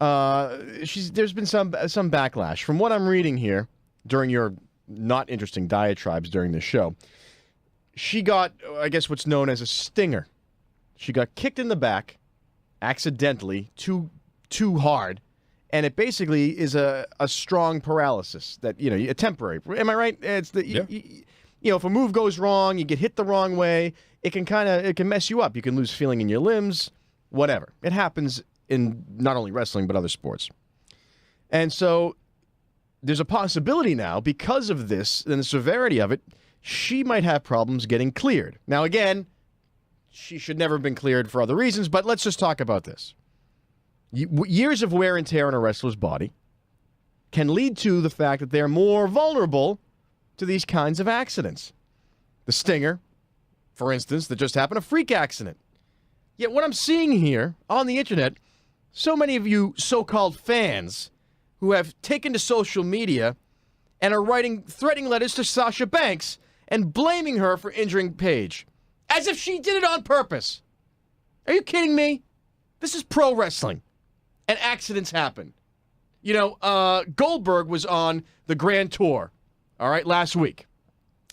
there's been some backlash. From what I'm reading here, during your not interesting diatribes during this show, she got, I guess, what's known as a stinger. She got kicked in the back, accidentally, too hard, and it basically is a strong paralysis that, a temporary. Am I right? It's if a move goes wrong, you get hit the wrong way, it can mess you up. You can lose feeling in your limbs, whatever. It happens in not only wrestling, but other sports. And so there's a possibility now, because of this and the severity of it, she might have problems getting cleared. Now, again, she should never have been cleared for other reasons, but let's just talk about this. Years of wear and tear on a wrestler's body can lead to the fact that they're more vulnerable to these kinds of accidents. The Stinger, for instance, that just happened, a freak accident. Yet what I'm seeing here on the internet, so many of you so-called fans who have taken to social media and are writing threatening letters to Sasha Banks and blaming her for injuring Paige, as if she did it on purpose. Are you kidding me? This is pro wrestling, and accidents happen. You know, Goldberg was on the Grand Tour, all right, last week,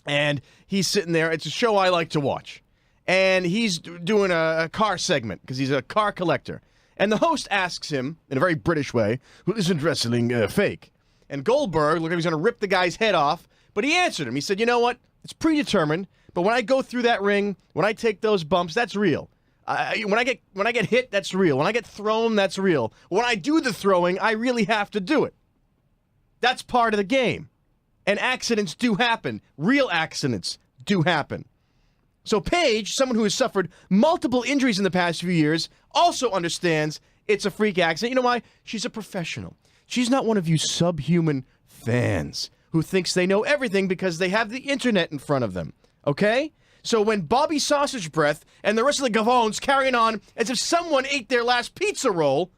and he's sitting there. It's a show I like to watch, and he's doing a car segment because he's a car collector. And the host asks him, in a very British way, well, isn't wrestling fake? And Goldberg looked like he was going to rip the guy's head off, but he answered him. He said, you know what? It's predetermined, but when I go through that ring, when I take those bumps, that's real. When I get hit, that's real. When I get thrown, that's real. When I do the throwing, I really have to do it. That's part of the game. And accidents do happen. Real accidents do happen. So Paige, someone who has suffered multiple injuries in the past few years, also understands it's a freak accident. You know why? She's a professional. She's not one of you subhuman fans who thinks they know everything because they have the internet in front of them. Okay? So when Bobby Sausage Breath and the rest of the Gavones carrying on as if someone ate their last pizza roll,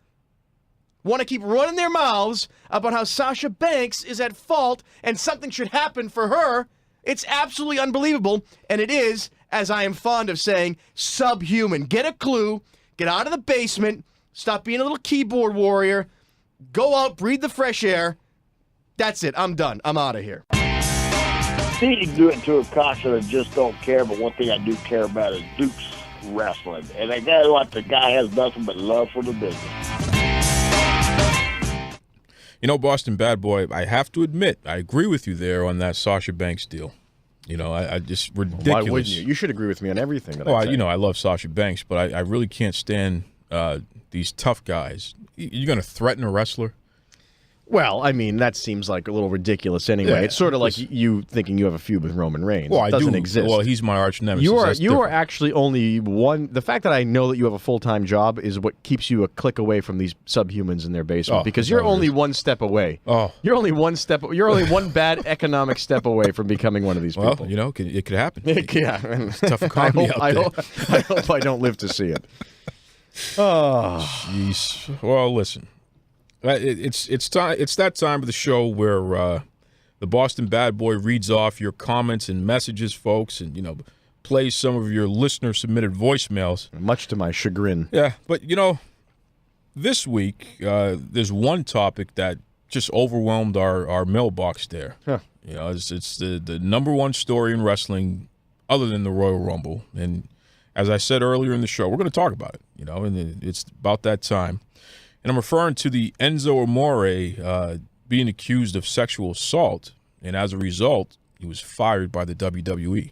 want to keep running their mouths about how Sasha Banks is at fault and something should happen for her, it's absolutely unbelievable. And it is, as I am fond of saying, subhuman. Get a clue, get out of the basement, stop being a little keyboard warrior, go out, breathe the fresh air. That's it. I'm done. I'm out of here. See, you can do it to a concert and just don't care, but one thing I do care about is Duke's wrestling. And I tell you what, the guy has nothing but love for the business. You know, Boston Bad Boy, I have to admit, I agree with you there on that Sasha Banks deal. You know, I just ridiculous. Why wouldn't you? You should agree with me on everything that I say. You know, I love Sasha Banks, but I really can't stand these tough guys. You're going to threaten a wrestler? Well, I mean, that seems like a little ridiculous anyway. Yeah, it's sort of like you thinking you have a feud with Roman Reigns. Well, it doesn't exist. Well, he's my arch nemesis. You are actually only one. The fact that I know that you have a full-time job is what keeps you a click away from these subhumans in their basement because you're only one step away. You're only one step. You're only one bad economic step away from becoming one of these people. Well, you know, it could happen. Yeah, it's tough economy out there. I hope I don't live to see it. Oh, jeez. Well, listen. It's that time of the show where the Boston Bad Boy reads off your comments and messages, folks, and plays some of your listener submitted voicemails. Much to my chagrin. Yeah, but this week there's one topic that just overwhelmed our mailbox there. Huh. It's the number one story in wrestling, other than the Royal Rumble, and as I said earlier in the show, we're going to talk about it. And it's about that time. And I'm referring to the Enzo Amore being accused of sexual assault, and as a result, he was fired by the WWE.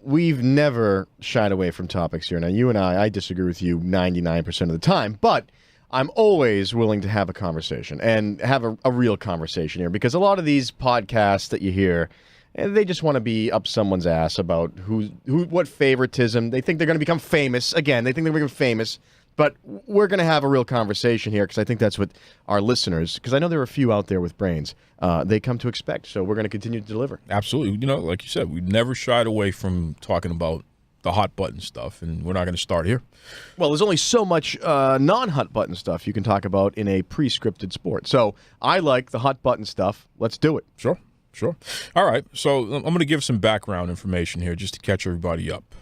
We've never shied away from topics here. Now, you and I disagree with you 99% of the time, but I'm always willing to have a conversation and have a real conversation here because a lot of these podcasts that you hear, they just want to be up someone's ass about what favoritism. They think they're going to become famous. Again, they think they're going to become famous. But we're going to have a real conversation here because I think that's what our listeners, because I know there are a few out there with brains, they come to expect. So we're going to continue to deliver. Absolutely. Like you said, we never shied away from talking about the hot button stuff, and we're not going to start here. Well, there's only so much non-hot button stuff you can talk about in a pre-scripted sport. So I like the hot button stuff. Let's do it. Sure. All right. So I'm going to give some background information here just to catch everybody up.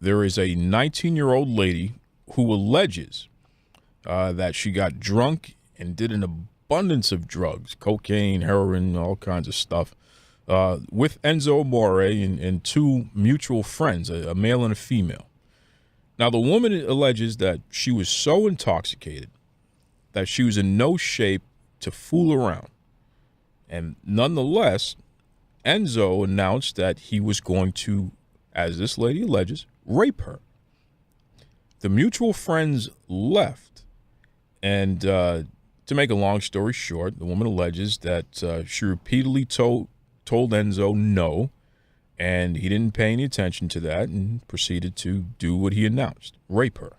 There is a 19-year-old lady who alleges that she got drunk and did an abundance of drugs, cocaine, heroin, all kinds of stuff, with Enzo Amore and two mutual friends, a male and a female. Now, the woman alleges that she was so intoxicated that she was in no shape to fool around. And nonetheless, Enzo announced that he was going to, as this lady alleges, rape her. The mutual friends left, and to make a long story short, the woman alleges that she repeatedly told Enzo no, And he didn't pay any attention to that and proceeded to do what he announced, rape her.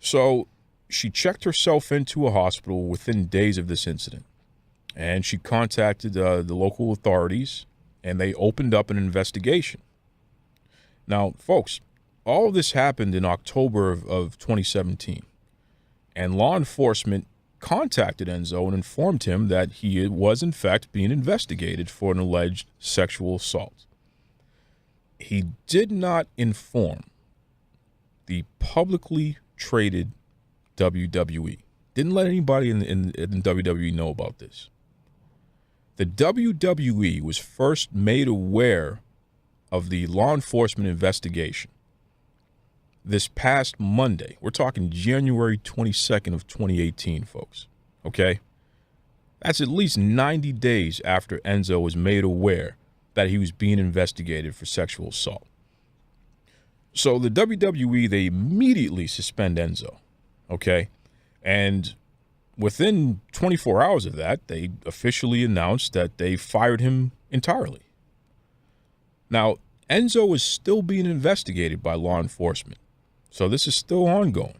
So she checked herself into a hospital within days of this incident. And she contacted the local authorities, and they opened up an investigation. Now, folks, all of this happened in October of 2017. And law enforcement contacted Enzo and informed him that he was, in fact, being investigated for an alleged sexual assault. He did not inform the publicly traded WWE. Didn't let anybody in WWE know about this. The WWE was first made aware of the law enforcement investigation this past Monday. We're talking January 22nd of 2018, folks. Okay? That's at least 90 days after Enzo was made aware that he was being investigated for sexual assault. So the WWE, they immediately suspend Enzo. Okay? And within 24 hours of that, they officially announced that they fired him entirely. Now, Enzo is still being investigated by law enforcement. So this is still ongoing.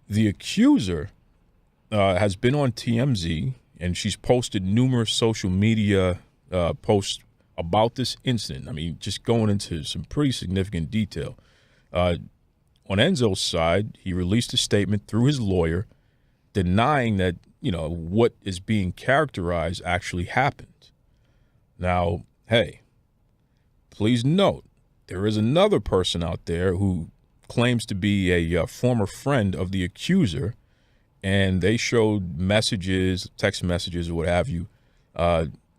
The accuser has been on TMZ, and she's posted numerous social media posts about this incident. I mean, just going into some pretty significant detail. On Enzo's side, he released a statement through his lawyer denying that, what is being characterized actually happened. Now, hey, please note, there is another person out there who claims to be a former friend of the accuser, and they showed messages, text messages, or what have you,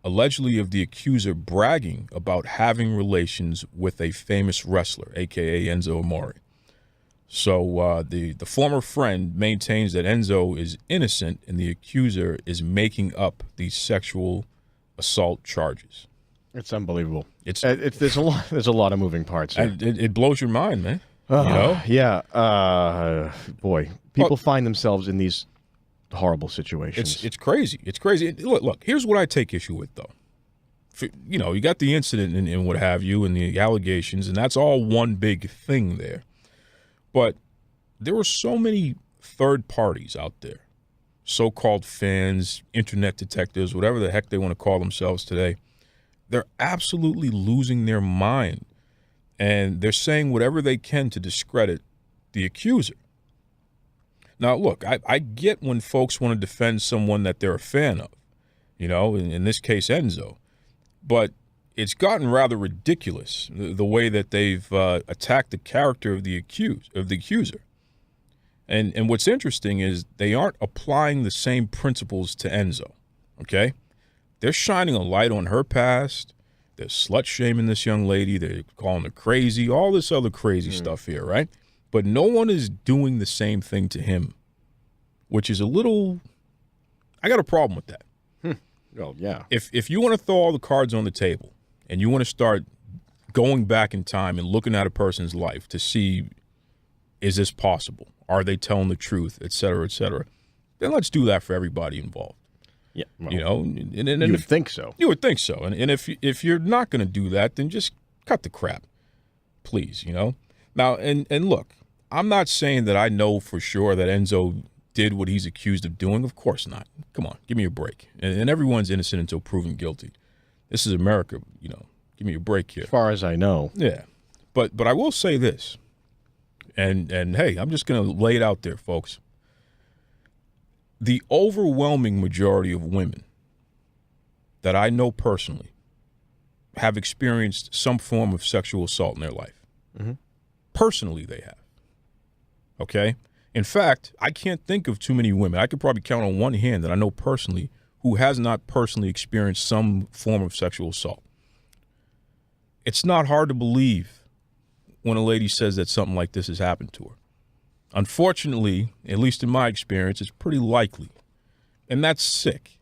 allegedly of the accuser bragging about having relations with a famous wrestler, a.k.a. Enzo Amore. So the former friend maintains that Enzo is innocent and the accuser is making up these sexual assault charges. It's unbelievable. There's a lot of moving parts here. It blows your mind, man. Yeah. Boy, people find themselves in these horrible situations. It's crazy. It's crazy. Look. Here's what I take issue with, though. You got the incident and what have you, and the allegations, and that's all one big thing there. But there were so many third parties out there, so-called fans, internet detectives, whatever the heck they want to call themselves today. They're absolutely losing their mind, and they're saying whatever they can to discredit the accuser. Now, look, I get when folks want to defend someone that they're a fan of, in this case, Enzo. But it's gotten rather ridiculous, the way that they've attacked the character of the accuser. And what's interesting is they aren't applying the same principles to Enzo, okay? They're shining a light on her past. They're slut-shaming this young lady. They're calling her crazy, all this other crazy stuff here, right? But no one is doing the same thing to him, which is I got a problem with that. Oh, yeah. If you want to throw all the cards on the table and you want to start going back in time and looking at a person's life to see, is this possible? Are they telling the truth, et cetera, then let's do that for everybody involved. Yeah. Well, and you would think so. You would think so. And if you're not going to do that, then just cut the crap, please, Now, and look, I'm not saying that I know for sure that Enzo did what he's accused of doing. Of course not. Come on, give me a break. And everyone's innocent until proven guilty. This is America, Give me a break here. As far as I know. Yeah. But I will say this. And hey, I'm just going to lay it out there, folks. The overwhelming majority of women that I know personally have experienced some form of sexual assault in their life. Mm-hmm. Personally, they have. Okay? In fact, I can't think of too many women. I could probably count on one hand that I know personally who has not personally experienced some form of sexual assault. It's not hard to believe when a lady says that something like this has happened to her. Unfortunately, at least in my experience, it's pretty likely. And that's sick.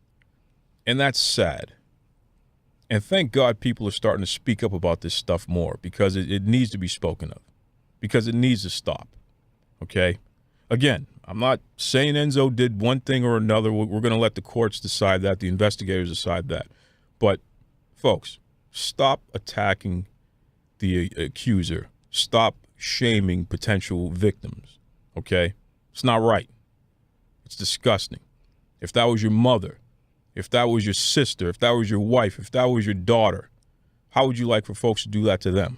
And that's sad. And thank God people are starting to speak up about this stuff more because it needs to be spoken of. Because it needs to stop. Okay? Again, I'm not saying Enzo did one thing or another. We're going to let the courts decide that, the investigators decide that. But, folks, stop attacking the accuser. Stop shaming potential victims, okay? It's not right. It's disgusting. If that was your mother, if that was your sister, if that was your wife, if that was your daughter, how would you like for folks to do that to them,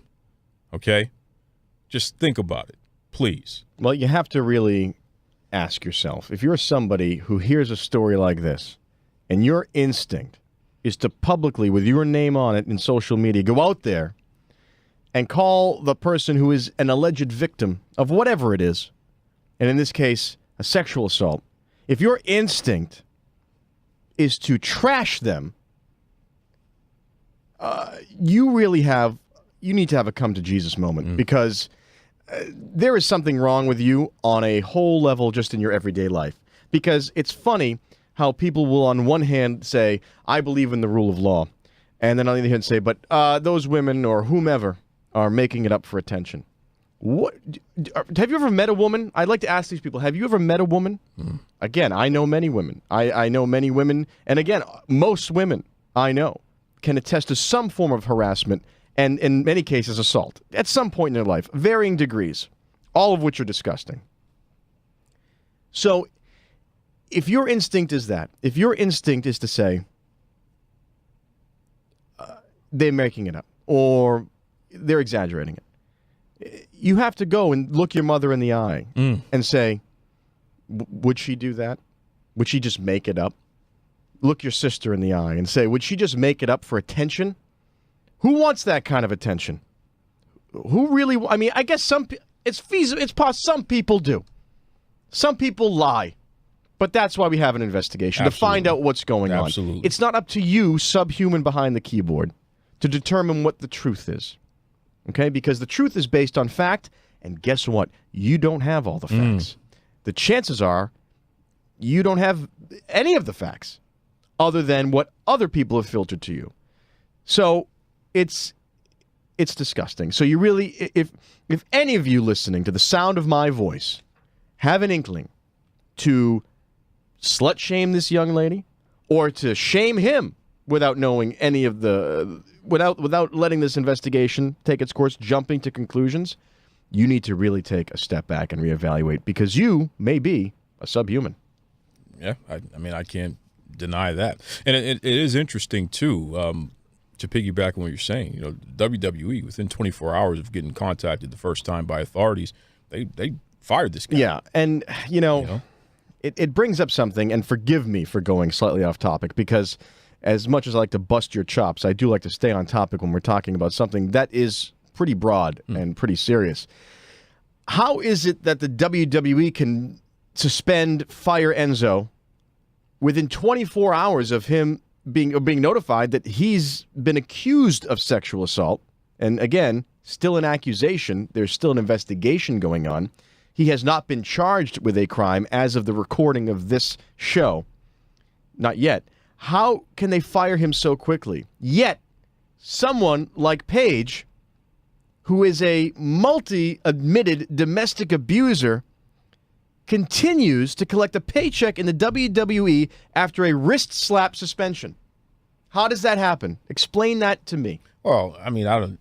okay? Just think about it, please. Well, you have to really ask yourself, if you're somebody who hears a story like this and your instinct is to publicly, with your name on it in social media, go out there and call the person who is an alleged victim of whatever it is, and in this case, a sexual assault, if your instinct is to trash them, you need to have a come to Jesus moment, because there is something wrong with you on a whole level just in your everyday life. Because it's funny how people will on one hand say, I believe in the rule of law, and then on the other hand say, but those women or whomever are making it up for attention. What? Have you ever met a woman? I'd like to ask these people, have you ever met a woman? Again, I know many women. I know many women, and again, most women I know can attest to some form of harassment and, in many cases, assault at some point in their life, varying degrees, all of which are disgusting. So, if your instinct is that, if your instinct is to say, they're making it up, or they're exaggerating it, you have to go and look your mother in the eye and say, would she do that? Would she just make it up? Look your sister in the eye and say, would she just make it up for attention? Who wants that kind of attention? Who really? I mean, I guess it's feasible. It's possible. Some people do. Some people lie, but that's why we have an investigation to find out what's going on. It's not up to you, subhuman behind the keyboard, to determine what the truth is. Okay, because the truth is based on fact, and guess what? You don't have all the facts. The chances are you don't have any of the facts other than what other people have filtered to you. So it's disgusting. So you really, if any of you listening to the sound of my voice have an inkling to slut shame this young lady or to shame him without knowing any of the, without letting this investigation take its course, jumping to conclusions, you need to really take a step back and reevaluate, because you may be a subhuman. Yeah, I mean, I can't deny that. And it is interesting, too, to piggyback on what you're saying. You know, WWE, within 24 hours of getting contacted the first time by authorities, they fired this guy. Yeah, and, you know? It brings up something, and forgive me for going slightly off topic, because as much as I like to bust your chops, I do like to stay on topic when we're talking about something that is pretty broad and pretty serious. How is it that the WWE can fire Enzo within 24 hours of him being notified that he's been accused of sexual assault? And again, still an accusation. There's still an investigation going on. He has not been charged with a crime as of the recording of this show. Not yet. How can they fire him so quickly? Yet, someone like Paige, who is a multi-admitted domestic abuser, continues to collect a paycheck in the WWE after a wrist slap suspension. How does that happen? Explain that to me. Well, I mean, you're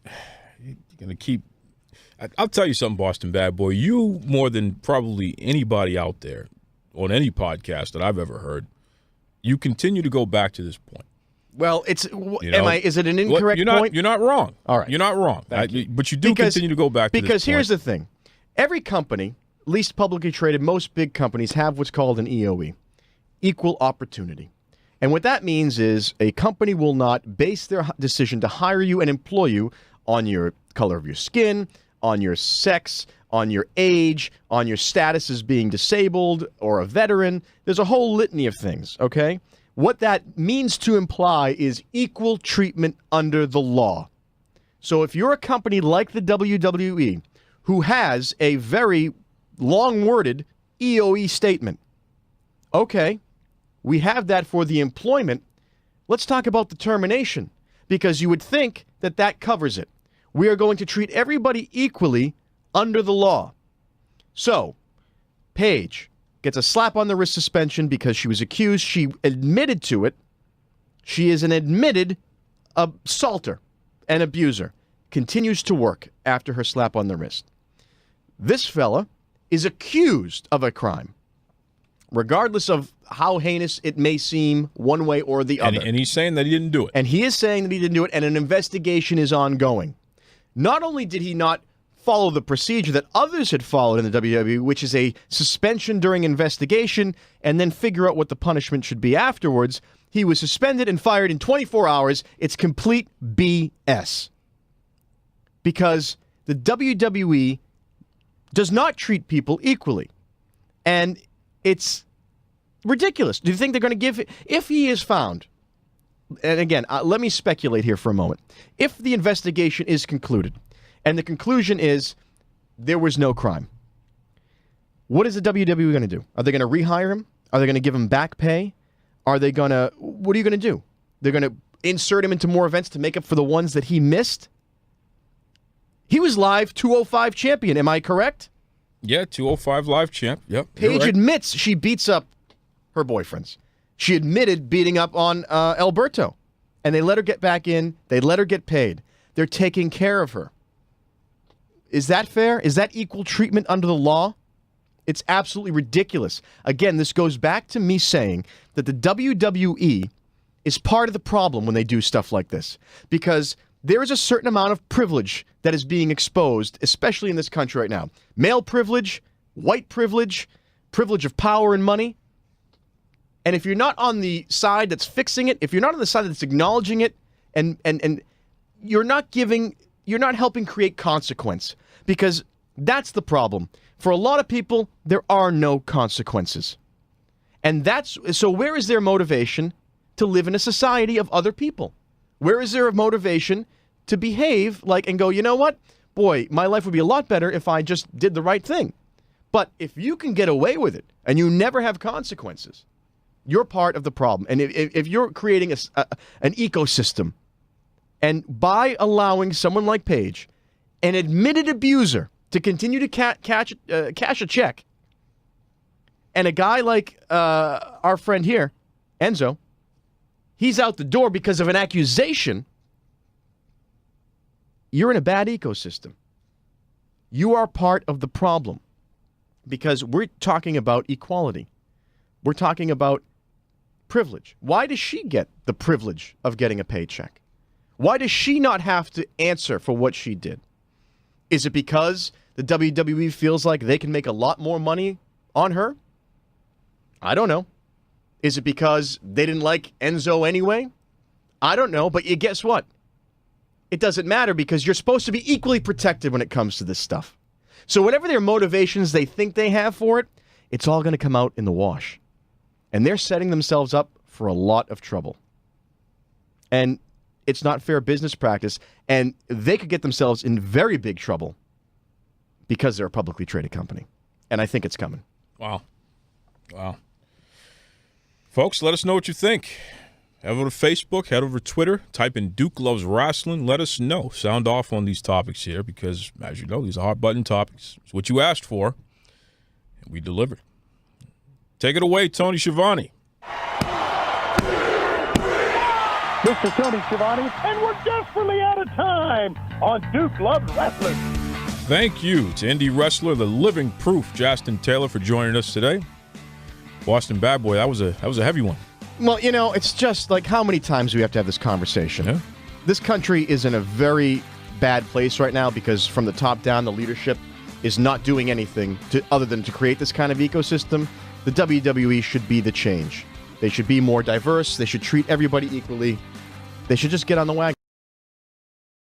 going to keep... I'll tell you something, Boston Bad Boy. You, more than probably anybody out there on any podcast that I've ever heard, you continue to go back to this point. Well, is it an incorrect point? You're not wrong. All right. You're not wrong. But you do continue to go back to this point. Because here's the thing. Every company, least publicly traded, most big companies have what's called an EOE, equal opportunity. And what that means is a company will not base their decision to hire you and employ you on your color of your skin, on your sex, on your age, on your status as being disabled or a veteran. There's a whole litany of things, okay? What that means to imply is equal treatment under the law. So if you're a company like the WWE, who has a very long-worded EOE statement, okay, we have that for the employment. Let's talk about the termination, because you would think that that covers it. We are going to treat everybody equally under the law. So, Paige gets a slap on the wrist suspension because she was accused. She admitted to it. She is an admitted assaulter. an abuser, continues to work after her slap on the wrist. This fella is accused of a crime, regardless of how heinous it may seem one way or the other. And he's saying that he didn't do it. And he is saying that he didn't do it, and an investigation is ongoing. Not only did he not follow the procedure that others had followed in the WWE, which is a suspension during investigation and then figure out what the punishment should be afterwards, he was suspended and fired in 24 hours. It's complete BS. Because the WWE does not treat people equally. And it's ridiculous. Do you think they're going to give it? If he is found, and again, let me speculate here for a moment. If the investigation is concluded, and the conclusion is there was no crime, what is the WWE going to do? Are they going to rehire him? Are they going to give him back pay? Are they going to, what are you going to do? They're going to insert him into more events to make up for the ones that he missed? He was live 205 champion, am I correct? Yeah, 205 live champ. Yep. Paige admits she beats up her boyfriends. She admitted beating up on Alberto. And they let her get back in. They let her get paid. They're taking care of her. Is that fair? Is that equal treatment under the law? It's absolutely ridiculous. Again, this goes back to me saying that the WWE is part of the problem when they do stuff like this. Because there is a certain amount of privilege that is being exposed, especially in this country right now. Male privilege, white privilege, privilege of power and money. And if you're not on the side that's fixing it, if you're not on the side that's acknowledging it, and you're not helping create consequence, because that's the problem. For a lot of people, there are no consequences. And so where is their motivation to live in a society of other people? Where is there a motivation to behave like and go, you know what? Boy, my life would be a lot better if I just did the right thing. But if you can get away with it and you never have consequences, you're part of the problem. And if you're creating an ecosystem, and by allowing someone like Paige, an admitted abuser, to continue to cash a check, and a guy like our friend here, Enzo, he's out the door because of an accusation, you're in a bad ecosystem. You are part of the problem because we're talking about equality. We're talking about privilege. Why does she get the privilege of getting a paycheck? Why does she not have to answer for what she did? Is it because the WWE feels like they can make a lot more money on her? I don't know. Is it because they didn't like Enzo anyway? I don't know, but guess what? It doesn't matter because you're supposed to be equally protected when it comes to this stuff. So whatever their motivations they think they have for it, it's all going to come out in the wash. And they're setting themselves up for a lot of trouble. And it's not fair business practice, and they could get themselves in very big trouble because they're a publicly traded company. And I think it's coming. Wow. Folks, let us know what you think. Head over to Facebook, head over to Twitter, type in Duke Loves Rasslin. Let us know. Sound off on these topics here because, as you know, these are hot-button topics. It's what you asked for, and we delivered. Take it away, Tony Schiavone. This is Tony Schiavone, and we're desperately out of time on Duke Loves Rasslin. Thank you to indie wrestler, the living proof, Jastin Taylor, for joining us today. Boston Bad Boy, that was a heavy one. Well, you know, it's just like how many times do we have to have this conversation? Yeah. This country is in a very bad place right now because from the top down, the leadership is not doing anything other than to create this kind of ecosystem. The WWE should be the change. They should be more diverse. They should treat everybody equally. They should just get on the wagon.